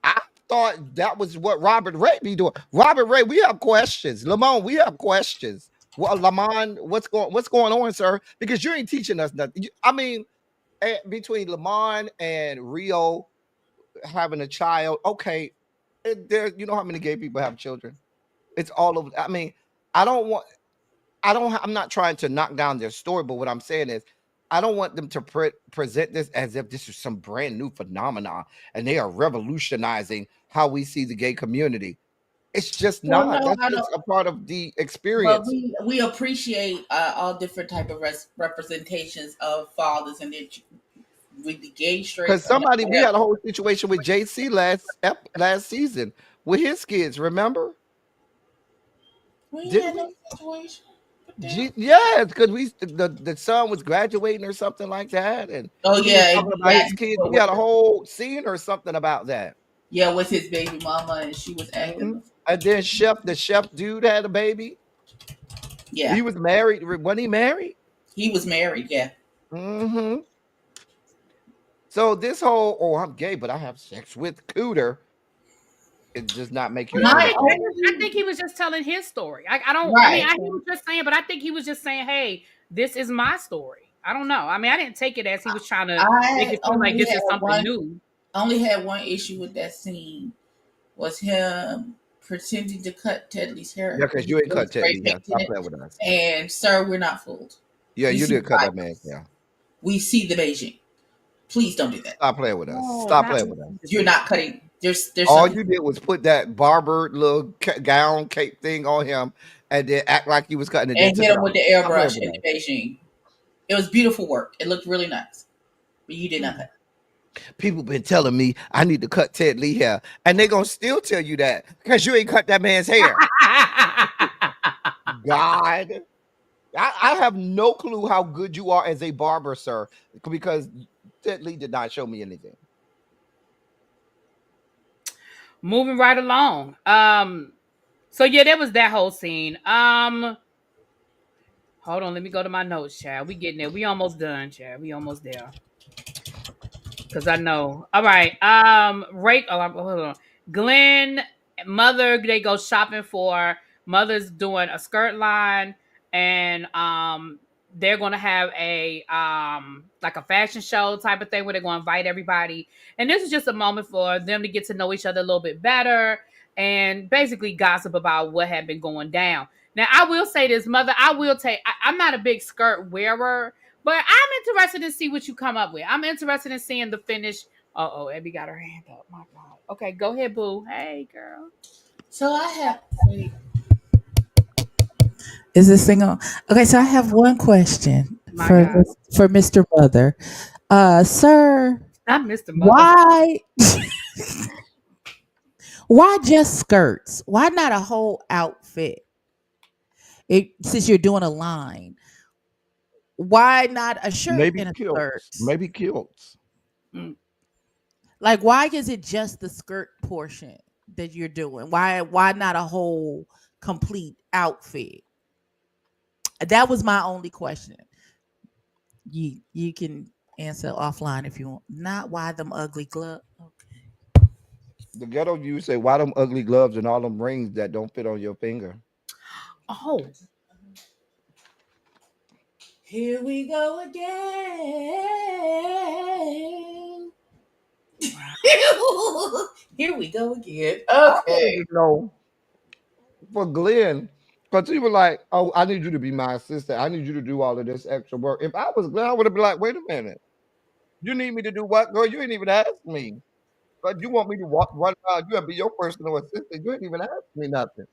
I thought that was what Robert Ray be doing. Robert Ray, we have questions. Lamont, we have questions. Well, Lamont, what's going on, sir? Because you ain't teaching us nothing. I mean, between Lamont and Rio having a child, okay, there. You know how many gay people have children? It's all over. I mean, I don't want. I don't. I'm not trying to knock down their story, but what I'm saying is, I don't want them to present this as if this is some brand new phenomenon and they are revolutionizing how we see the gay community. It's just Well, not. no, That's I just don't. a part of the But experience. we appreciate all different type of representations of fathers and their with the gay, straight, Because somebody, we whatever. had a whole situation with JC last season with his kids. Remember? We ain't Didn't had we? no situation with them. Yes, because the son was graduating or something like that, and Oh he was yeah, talking he about his asked kids. what We was had a whole scene or something about that. yeah, with his baby mama, and she was acting. Mhm. And then the chef dude had a baby. Yeah, He was married. Wasn't he married? he was married. Yeah, Hmm. So this whole, oh, I'm gay, but I have sex with Cooter, it does not make Well, you I my think anything. I think only he was just telling his story. I don't. I mean, right. I hear what you're saying, but I think he was just saying, "Hey, this is my story." I don't know. I mean, I didn't take it as he was trying to make I it seem like this is something new. only had one issue with that scene was him pretending to cut Tedley's Yeah, hair because because you ain't he cut was Ted spray Lee. Yeah, painting stop it. playing with us. And sir, we're not fooled. Yeah, We you see did the cut that man's bias. hair. We see the Beijing. Please don't do that. Stop playing with us. Oh, Stop not playing we with us. see the You're not vision. cutting. There's All something. you did was put that barber little gown cape thing on him, and then act like you was cutting it, then And took hit it him off. with the Stop playing airbrush with in us. the Beijing. It was beautiful work. It looked really nice, but you did not cut. People been telling me I need to cut Ted Lee hair, and they gonna still tell you that because you ain't cut that man's hair. God, I have no clue how good you are as a barber, sir, because Ted Lee did not show me anything. Moving right along. So yeah, there was that whole scene. Hold on, let me go to my notes, Chad. We getting there. We almost done, Chad. We almost there. Cause I know. All right. Hold on. Glenn, mother, they go shopping for. Mother's doing a skirt line, and they're gonna have a like a fashion show type of thing where they're gonna invite everybody. And this is just a moment for them to get to know each other a little bit better and basically gossip about what had been going down. Now, I will say this, mother. I will take. I'm not a big skirt wearer, but I'm interested to see what you come up with. I'm interested in seeing the finish. Oh, Abby got her hand up. My God. Okay, go ahead, boo. Hey, girl. So I have. Wait. Is this thing on? Okay, so I have one question My God. for Mr. Mother. Sir, Not Mr. Mother. why why just skirts? Why not a whole outfit? Since you're doing a line, why not a shirt Maybe and a kilts. skirt? Maybe kilts. Mm. Like, why is it just the skirt portion that you're doing? Why not a whole complete outfit? That was my only question. You can answer offline if you want. Not why them ugly gloves. Okay. The ghetto you say, why them ugly gloves and all them rings that don't fit on your finger? Oh, Here we go again. Here we go again. I wanted Okay. to know for Glenn, because he was like, "Oh, I need you to be my assistant. I need you to do all of this extra work." If I was Glenn, I would have been like, "Wait a minute, you need me to do what, girl? You ain't even ask me. But you want me to walk run around? You and be your personal assistant. You ain't even ask me nothing."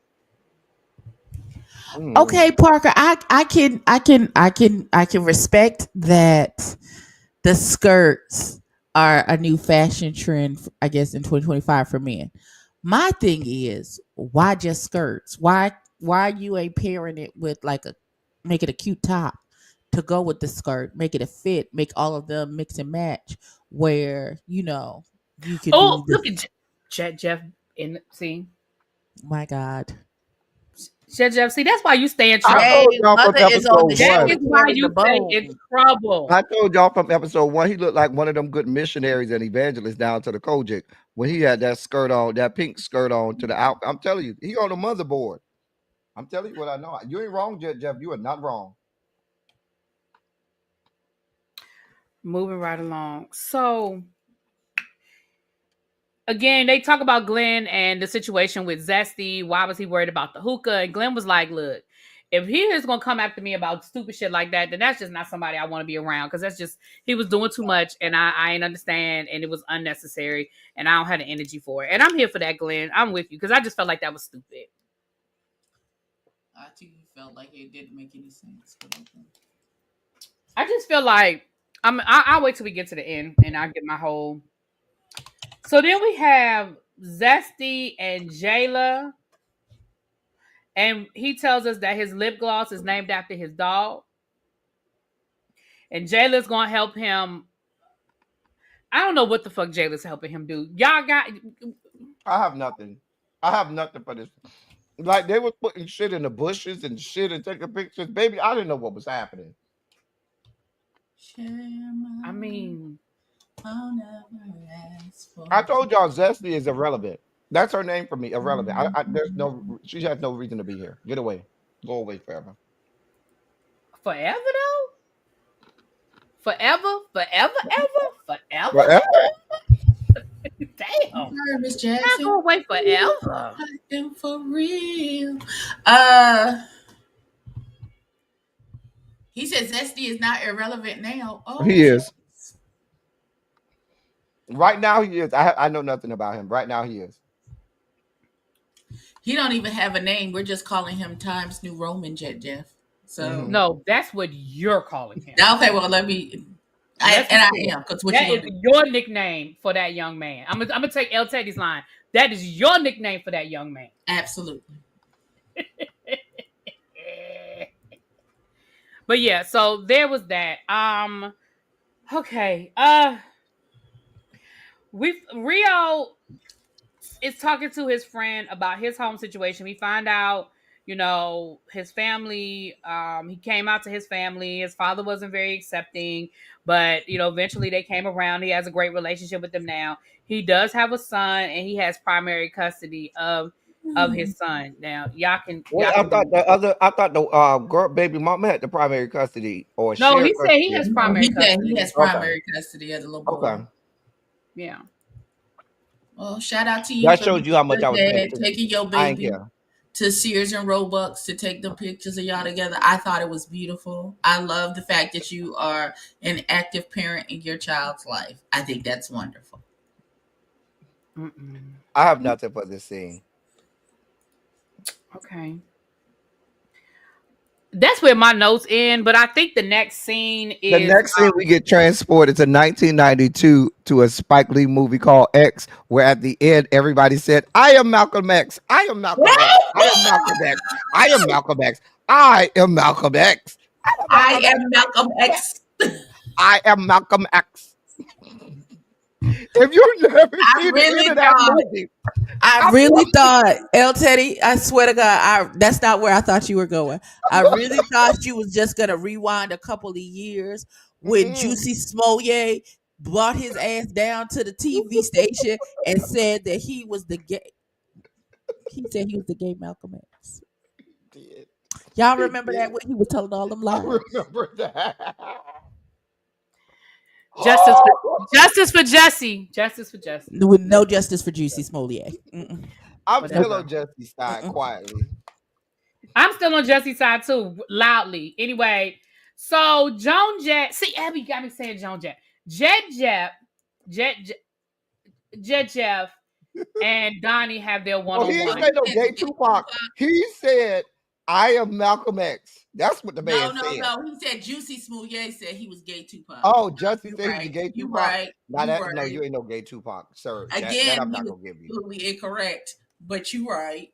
Mm. Okay, Parker, I can respect that the skirts are a new fashion trend, I guess, in 2025 for men. My thing is, why just skirts? Why you ain't pairing it with like a make it a cute top to go with the skirt, make it a fit, make all of them mix and match where you could oh, be look the at Jeff in the scene. my God. Jeff, see, that's why you stay in I trouble. Hey, told y'all from mother is on the episode That ship one. is to why carry the you stay in bone. trouble. I told y'all from episode one, he looked like one of them good missionaries and evangelists down to the Kojic when he had that skirt on, that pink skirt on to the out. I'm telling you, he on the motherboard. I'm telling you what I know. You ain't wrong, Jeff. You are not wrong. Moving right along. So again, they talk about Glenn and the situation with Zesty. Why was he worried about the hookah? And Glenn was like, look, if he is going to come after me about stupid shit like that, then that's just not somebody I want to be around. Because that's just, he was doing too much and I ain't understand. And it was unnecessary. And I don't have the energy for it. And I'm here for that, Glenn. I'm with you. Because I just felt like that was stupid. I too felt like it didn't make any sense. But okay. I just feel like, I'll wait till we get to the end and I'll get my whole. So then we have Zesty and Jayla. And he tells us that his lip gloss is named after his dog. And Jayla's gonna help him. I don't know what the fuck Jayla's helping him do. Y'all got I have nothing. I have nothing for this. Like they was putting shit in the bushes and shit and taking pictures. Baby, I didn't know what was happening. I mean, I'll never ask for. I told y'all Zesty is irrelevant. That's her name for me. Irrelevant. There's no. She has no reason to be here. Get away. Go away forever. forever though? Forever? Forever. Damn. Miss Not Jackson. gonna wait forever. I am for real. He said Zesty is not irrelevant now. Oh, He is. Right now he is. I know nothing about him. Right now he is. he don't even have a name. We're just calling him Times New Roman, Jeff. So Mhm. No, that's what you're calling him. okay, well let me. Let's I see. am because what That you is gonna do? your nickname for that young man. I'm gonna take El Teddy's line. That is your nickname for that young man. Absolutely. But yeah, so there was that. Okay. Rio is talking to his friend about his home situation. We find out, his family, he came out to his family. His father wasn't very accepting, but eventually they came around. He has a great relationship with them now. He does have a son and he has primary custody of his son. Now, Wait, y'all I can thought do. the other. I thought the girl baby mama had the primary custody or No, shared he said he custody. has No, primary he said he custody. has Okay. primary custody as a little boy. Okay. Yeah. Well, shout out to you That for shows you how much I was paying dad attention. taking your I ain't baby care. to Sears and Roebucks to take the pictures of y'all together. I thought it was beautiful. I love the fact that you are an active parent in your child's life. I think that's wonderful. Mm-mm. I have nothing for this scene. Okay. That's where my notes end, but I think the next scene The is next scene we get transported to 1992 to a Spike Lee movie called X, where at the end everybody said, "I am Malcolm X. I am Malcolm X. I am Malcolm X. I am Malcolm X. I am Malcolm X. I am I Malcolm X. am Malcolm X. I am Malcolm X." If you've never I seen the end really of that thought. movie, I really thought, El Teddy, I swear to God, that's not where I thought you were going. I really thought you was just gonna rewind a couple of years when mm-mm. Juicy Smollett brought his ass down to the TV station and said that he was the gay. He said he was the gay Malcolm X. Did. Y'all He remember did. that when he was telling all them I lies? remember that. justice for Jesse. Justice for Jesse. With no justice for Juicy Smollett. Mm-mm. I'm still Whatever. on Jesse's side Mm-mm. quietly. I'm still on Jesse's side too, loudly. Anyway, so Joan Jett. See, Abby got me saying Joan Jett. Jet Jeff, and Donnie have their Oh, he one-on-one. ain't say no gay Tupac. He said, "I am Malcolm X." That's what the No, man no, said. no. He said Juicy Smollett said he was gay Tupac. Oh, Justin You said he was a right. gay You Tupac. right. Now You that no, right. you ain't no gay Tupac, sir. That Again, I'm he not was gonna give you. absolutely incorrect, but you right.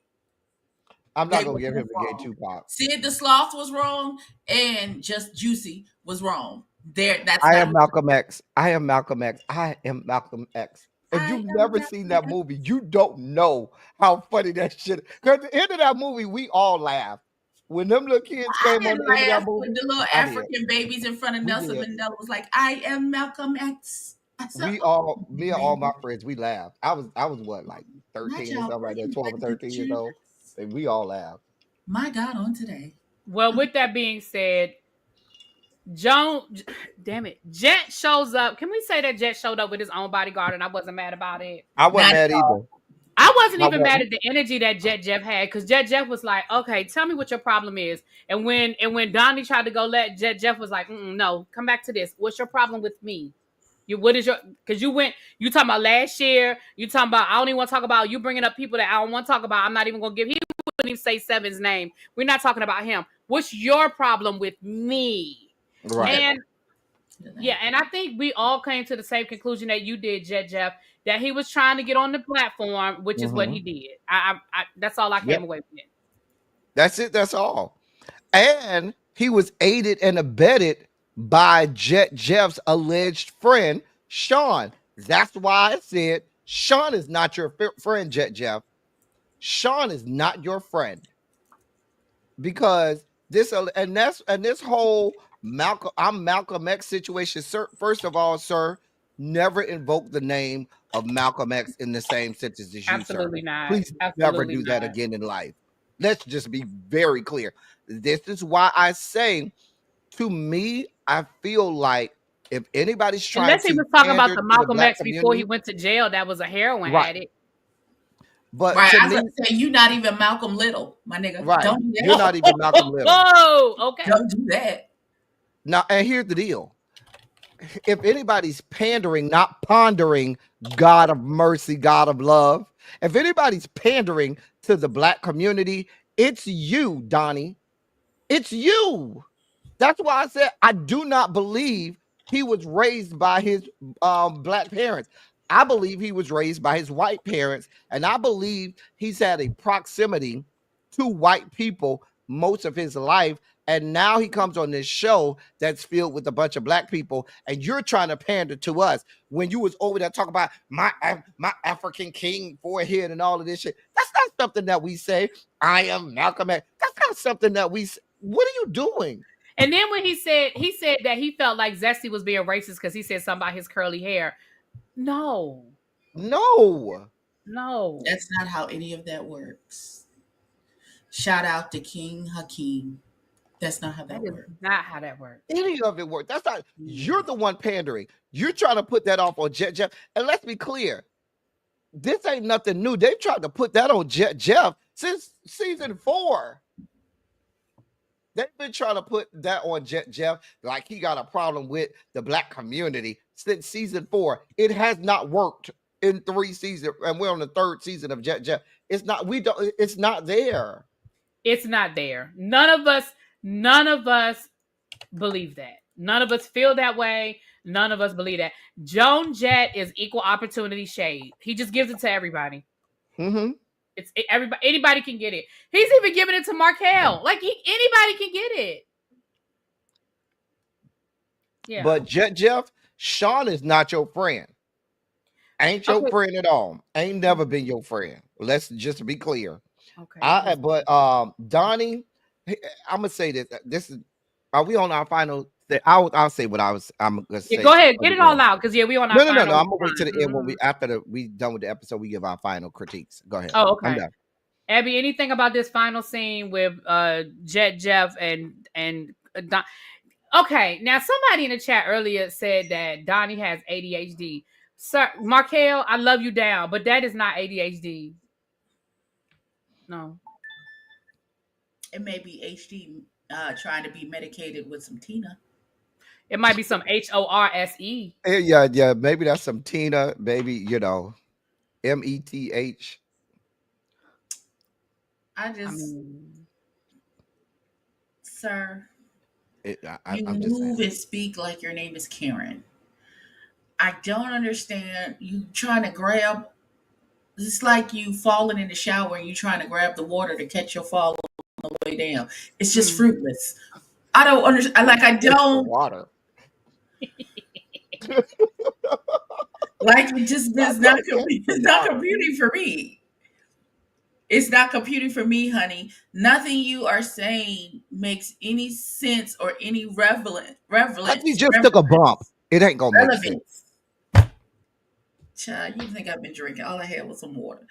I'm They not were gonna give both him the gay wrong. Tupac. Sid the Sloth was wrong, and just Juicy was wrong. There, that's I not. am Malcolm X. I am Malcolm X. I am Malcolm X. If I you've am never seen Malcolm that X. movie, you don't know how funny that shit. Because at the end of that movie, we all laughed. When them little kids I came on didn't the end of that laugh when movie, the little I did. African babies in front of We Nelson did. Mandela was like, I am Malcolm X. I said, We oh, all, me and all my man, friends, we laughed. I was what, like not 13 or y'all something like that, bringing 12 back or the 13 years old. triggers. And we all laughed. My God, on today. Well, with that being said, Joan, damn it, Jet shows up. Can we say that Jet showed up with his own bodyguard and I wasn't mad about it? I wasn't Not at mad either. all. I wasn't I even mad wasn't. at the energy that Jet Jeff had because Jet Jeff was like, "Okay, tell me what your problem is." And when Donnie tried to go, let Jet Jeff was like, "No, come back to this. What's your problem with me? What is your? Because you talking about last year. You talking about I don't even want to talk about you bringing up people that I don't want to talk about. I'm not even gonna give. He wouldn't even say Seven's name. We're not talking about him. What's your problem with me? He Right. And doesn't yeah, have and I think we all came to the same conclusion that you did, Jet Jeff, that he was trying to get on the platform, which is what Hmm. he did. That's all I came Yep. away with. That's it. That's all. And he was aided and abetted by Jet Jeff's alleged friend, Sean. That's why I said Sean is not your friend, Jet Jeff. Sean is not your friend because this whole Malcolm X situation, sir. First of all, sir, never invoke the name of Malcolm X in the same sentence as you, sir. Absolutely not. Please never Absolutely do that not. again in life. Let's just be very clear. This is why I say, to me, I feel like if anybody's trying Unless he to was talking about pander the to the Malcolm black X before he community, went to jail, that was a heroin right? addict. But right. to I was me, going to say, you not even Malcolm Little, my nigga. right, Don't do you're that. not even Malcolm Little. Whoa, okay. Don't do that. Now, and here's the deal: if anybody's pandering, not pondering, God of mercy, God of love, if anybody's pandering to the black community, it's you, Donnie. It's you. That's why I said I do not believe he was raised by his black parents. I believe he was raised by his white parents, and I believe he's had a proximity to white people most of his life. And now he comes on this show that's filled with a bunch of black people, and you're trying to pander to us when you was over there talking about my African king forehead and all of this shit. That's not something that we say. I am Malcolm X. That's not something that we say. What are you doing? And then when he said that he felt like Zesty was being racist because he said something about his curly hair. No, No. no. That's not how any of that works. Shout out to King Hakeem. That's not how That that is works. not how that works. Any of it work. That's not, Mm. you're the one pandering. You're trying to put that off on Jet Jeff. And let's be clear, this ain't nothing new. They've tried to put that on Jet Jeff since season 4. They've been trying to put that on Jet Jeff like he got a problem with the black community since season 4. It has not worked in 3 seasons, and we're on the 3rd season of Jet Jeff. It's not there. It's not there. None of us believe that. None of us feel that way. None of us believe that. Joan Jett is equal opportunity shade. He just gives it to everybody. Mm-hmm. Everybody, anybody can get it. He's even giving it to Markel. Like anybody can get it. Yeah. But Jet Jeff, Sean is not your friend. Ain't your Okay. friend at all. Ain't never been your friend. Let's just be clear. Okay. But Donnie, I'm gonna say this. This is, are we on our final? I'll say what I'm gonna say. Yeah, go ahead. for Get the it all end. out because we on our No. final. I'm gonna wait to the end when Mhm. we we done with the episode. We give our final critiques. Go ahead. Oh, I'm okay. done. Abby, anything about this final scene with Jet Jeff and Don? Okay, now somebody in the chat earlier said that Donnie has ADHD. Sir Markel, I love you down, but that is not ADHD. No. It may be HD trying to be medicated with some Tina. It might be some HORSE. Yeah. Maybe that's some Tina. Maybe METH. I I just, mean, sir, I'm you just saying. move and speak like your name is Karen. I don't understand you trying to grab. It's like you falling in the shower and you trying to grab the water to catch your fall on the way down. It's just fruitless. I don't understand. Like I It's the don't. water. Like it just That's is what not it's not computing for me. It's not computing for me, honey. Nothing you are saying makes any sense or any because we just took a bump. It ain't gonna make sense. relevance. Child, you think I've been drinking? All I had was some water.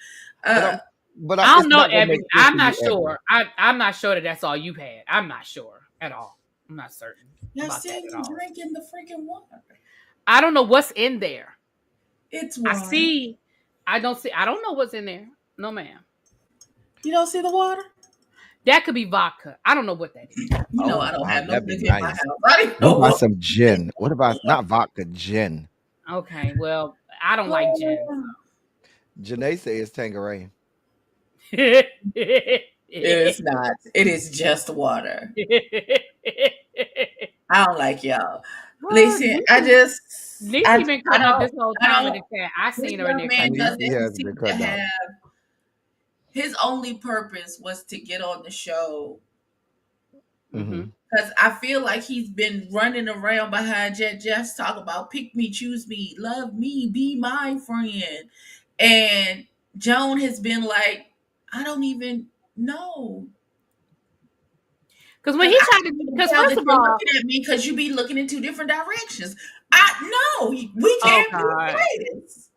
But Uh, I'm, but I don't it's know, not gonna Ebby. make sense I'm to not you, Ebony. sure. I'm not sure that that's all you've had. I'm not sure at all. I'm not certain I about that said at you all. drinking the freaking water. I don't know what's in there. It's I water. see. I don't see. I don't know what's in there. No, ma'am. You don't see the water? That could be vodka. I don't know what that is. You know Oh I don't wow, have no that'd be liquor in my nice. house. I didn't What know about what. some gin? What about not vodka, gin? Okay. Well, I don't like gin. Janae says Tangeray. It's not. It is just water. I don't like y'all. Oh, Listen, Niecy been I cutting up don't this whole I time in don't the chat. I this seen her in young there man cutting up. Niecy doesn't has seem been to cutting up. have his only purpose was to get on the show Mm-hmm. Hmm. because I feel like he's been running around behind Jeff's talk about pick me, choose me, love me, be my friend. And Joan has been like, I don't even know. Because when Because he I tried to, can't even because tell first that of you're all, looking at me because you be looking in two different directions. I no, we oh can't be God. friends.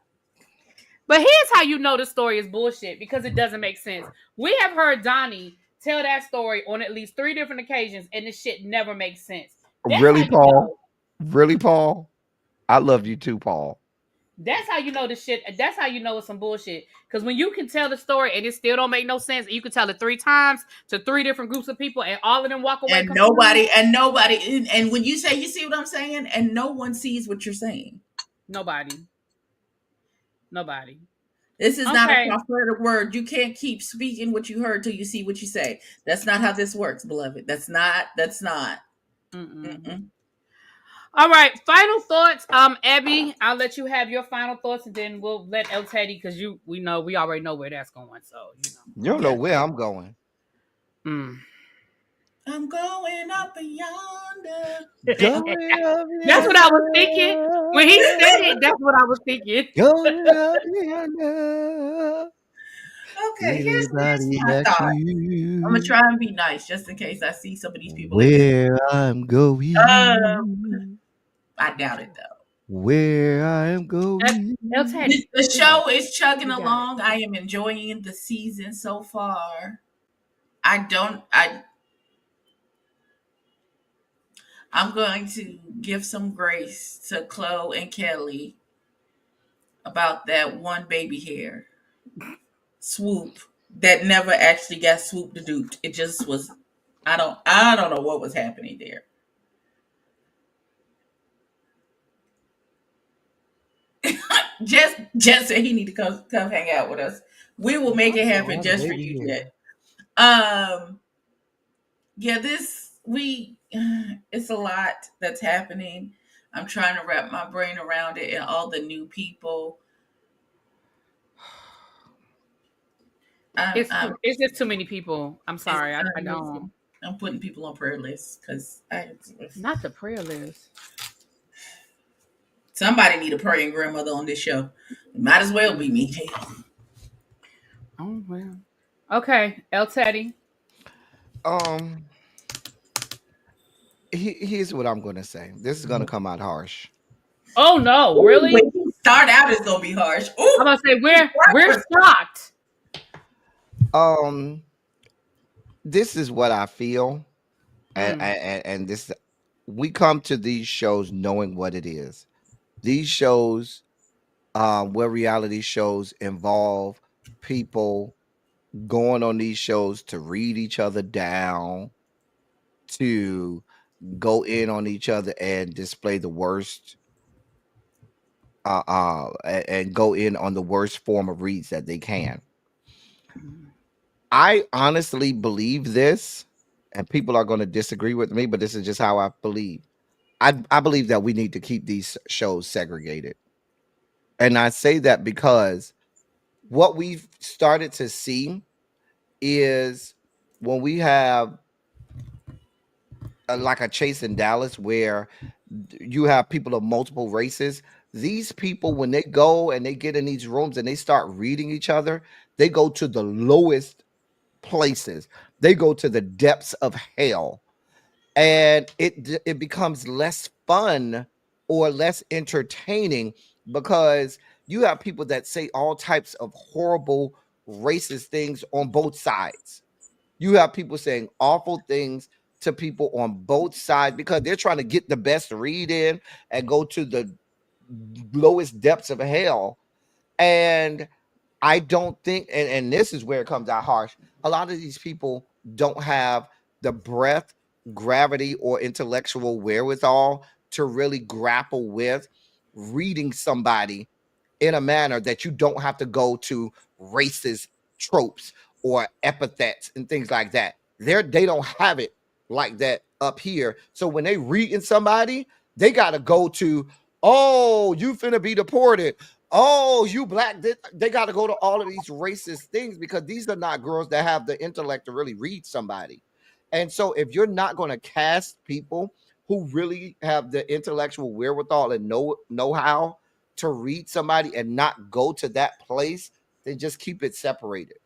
But here's how you know the story is bullshit because it doesn't make sense. We have heard Donnie tell that story on at least 3 different occasions, and the shit never makes sense. That's how Really, you Paul? know. Really, Paul? I love you too, Paul. That's how you know the shit. That's how you know it's some bullshit. Because when you can tell the story and it still don't make no sense, and you can tell it 3 times to 3 different groups of people, and all of them walk away And confused. nobody, and when you say, you see what I'm saying, and no one sees what you're saying. Nobody. Nobody. This is not a Okay. prophetic word. You can't keep speaking what you heard till you see what you say. That's not how this works, beloved. That's not. Mm-mm. Mm-mm. All right. Final thoughts. Abby, I'll let you have your final thoughts, and then we'll let El Teddy because we already know where that's going. So You don't know Okay. where I'm going. Mm. I'm going up yonder. Going up That's what I was thinking when he said it. yonder. That's what I was thinking. Going up yonder. Okay, here's Anybody my at thought. I'm gonna you? try and be nice just in case I see some of these people again. Where I'm Uh, going. I doubt it though. Where I am going. El Teddy, The we got show it. is chugging We got it. along. I am enjoying the season so far. I don't. I'm going to give some grace to Chloe and Kelly about that one baby hair swoop that never actually got swooped or duped. It just was. I don't know what was happening there. Just said he need to come hang out with us. We will make it happen One just for baby you, Jet. here. Yeah, this we it's a lot that's happening. I'm trying to wrap my brain around it and all the new people. I'm It's just too many people. I'm it's sorry. I don't. I'm putting people on prayer lists because Not the prayer list. somebody need a praying grandmother on this show. It might as well be me. Oh well. Okay, El Teddy. Um, here's what I'm gonna say. This is gonna come out harsh. Oh no, Ooh, really? when you start out, it's gonna be harsh. I'm Ooh, gonna say we're shocked. Um, this is what I feel, Mm. and this we come to these shows knowing what it is. These shows, where reality shows involve people going on these shows to read each other down, to go in on each other and display the worst, and go in on the worst form of reads that they can. I honestly believe this, and people are going to disagree with me, but this is just how I believe. I believe that we need to keep these shows segregated. And I say that because what we've started to see is when we have like a Chase in Dallas where you have people of multiple races, These people, when they go and they get in these rooms and they start reading each other, they go to the lowest places. They go to the depths of hell, and it becomes less fun or less entertaining because you have people that say all types of horrible racist things on both sides. You have people saying awful things to people on both sides because they're trying to get the best read in and go to the lowest depths of hell. And I don't think, and this is where it comes out harsh. A lot of these people don't have the breadth, gravity, or intellectual wherewithal to really grapple with reading somebody in a manner that you don't have to go to racist tropes or epithets and things like that. They don't have it like that up here. So when they reading somebody, they got to go to, oh, you finna be deported. Oh, you black. They got to go to all of these racist things because these are not girls that have the intellect to really read somebody. And so if you're not going to cast people who really have the intellectual wherewithal and know how to read somebody and not go to that place, then just keep it separated.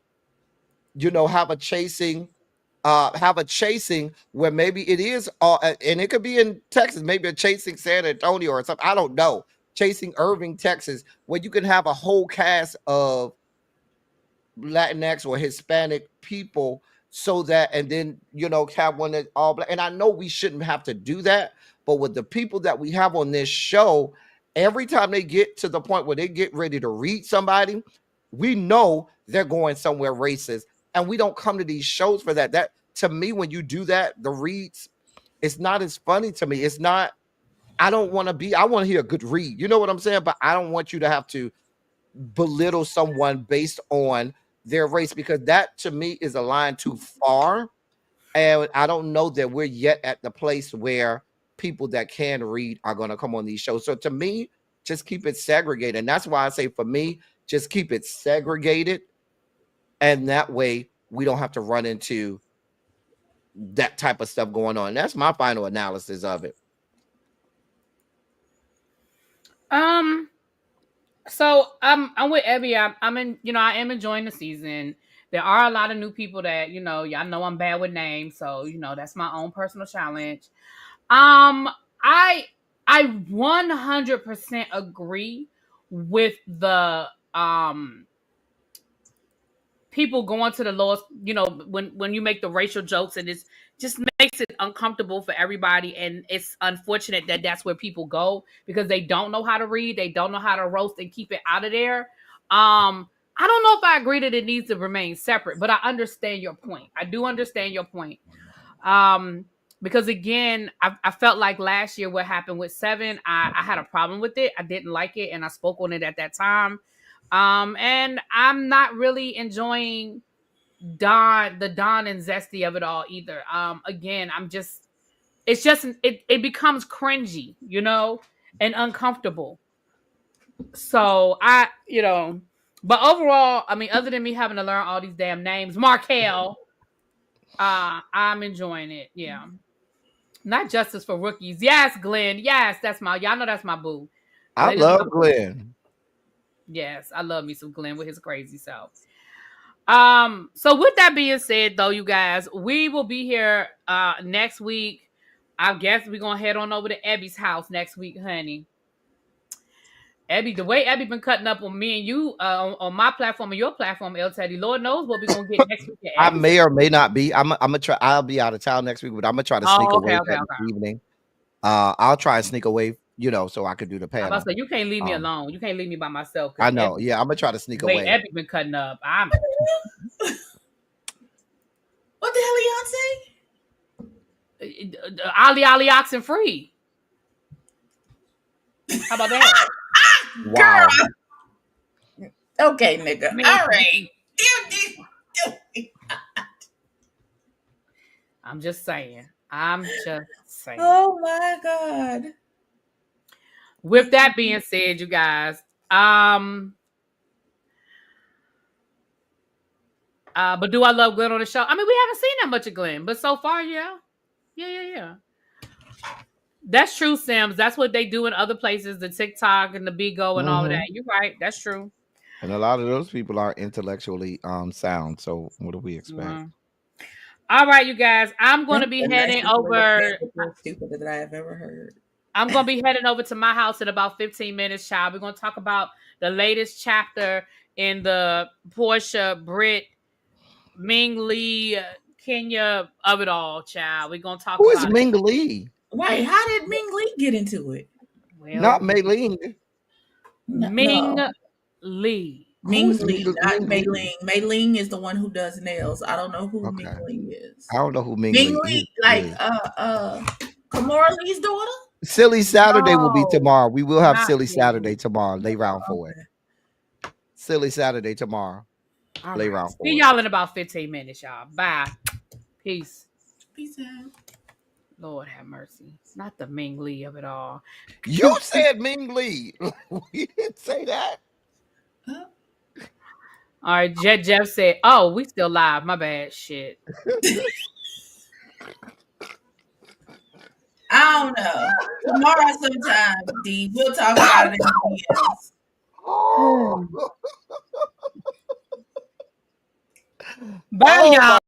Have a chasing where maybe it is and it could be in Texas, maybe a chasing San Antonio or something. I don't know. Chasing Irving, Texas, where you can have a whole cast of Latinx or Hispanic people so that, and then, have one that all black. And I know we shouldn't have to do that, but with the people that we have on this show, every time they get to the point where they get ready to read somebody, we know they're going somewhere racist. And we don't come to these shows for that. That, to me, when you do that, the reads, it's not as funny to me. It's not, I want to hear a good read. You know what I'm saying? But I don't want you to have to belittle someone based on their race because that to me is a line too far. And I don't know that we're yet at the place where people that can read are going to come on these shows. So to me, just keep it segregated. And that's why I say for me, just keep it segregated. And that way we don't have to run into that type of stuff going on. That's my final analysis of it. So I'm with Ebby. I'm in. I am enjoying the season. There are a lot of new people that y'all know I'm bad with names, so that's my own personal challenge. Um, I I 100% agree with the people going to the lowest, when you make the racial jokes, and it's just makes it uncomfortable for everybody, and it's unfortunate that that's where people go because they don't know how to read, they don't know how to roast and keep it out of there. I don't know if I agree that it needs to remain separate, but I understand your point. I do understand your point. Um, because again, I felt like last year what happened with Seven, I had a problem with it. I didn't like it, and I spoke on it at that time. And I'm not really enjoying the Don and zesty of it all either. Again, it becomes cringy, and uncomfortable. So but overall, I mean, other than me having to learn all these damn names, Markel, I'm enjoying it. Yeah. Not justice for rookies. Yes, Glenn. Yes, y'all know that's my boo. I Glenn is my love boo. Glenn. Yes, I love me some Glenn with his crazy self. So with that being said, though, you guys, we will be here next week. I guess we're gonna head on over to Ebby's house next week, honey. Abby, the way Abby been cutting up on me and you on my platform and your platform, El Teddy, Lord knows what we're gonna get next week at I Abby's. may or may not be. I'm gonna try. I'll be out of town next week, but I'm gonna try to sneak Oh, okay, away okay, that okay. evening. I'll try and sneak away, so I could do the I'm about panel. to say you can't leave me Um, alone. You can't leave me by myself I because know. Yeah, I'm gonna try to sneak the way away. Abby been cutting up, What the hell y'all say? Ali oxen free. How about that? Wow. Girl. Okay, nigga. Man, All right. I'm just saying. I'm just saying. Oh my God. With that being said, you guys, but do I love Glenn on the show? I mean, we haven't seen that much of Glenn, but so far, yeah. That's true, Sims. That's what they do in other places, the TikTok and the Bigo and all of that. Hmm. You're right. That's true. And a lot of those people are intellectually sound. So what do we expect? Mhm. All right, you guys. I'm going to That's be the heading nicest way to say over. that you're stupid that I have ever heard. I'm going to be heading over to my house in about 15 minutes, child. We're going to talk about the latest chapter in the Portia, Brit, Ming Lee, Kenya of it all, child. We're going to talk Who is about it. Ming Lee? Wait, how did Ming Lee get into it? Not Well, Mei Ling. Ming No, Lee. Who Ming is Lee, not Ming Mei Lee? Ling. Mei Ling is the one who does nails. I don't know who Ming Okay. Lee is. I don't know who Ming Ming Lee Lee, like is. Kamora Lee's daughter? Silly Saturday will be No, tomorrow. We will have not Silly Saturday Ming. tomorrow. Lay round Oh, for it. okay. Silly Saturday tomorrow. All Lay right. round See for it. y'all in about 15 minutes, y'all. Bye. Peace. Peace out. Lord have mercy. Not the Ming Lee of it all. You said Ming Lee. We didn't say that. Huh? All right. Jeff said, oh, we still live. My bad. Shit. I don't know. Tomorrow sometime, D. We'll talk about it in the DMs. Oh, Bye, oh y'all. my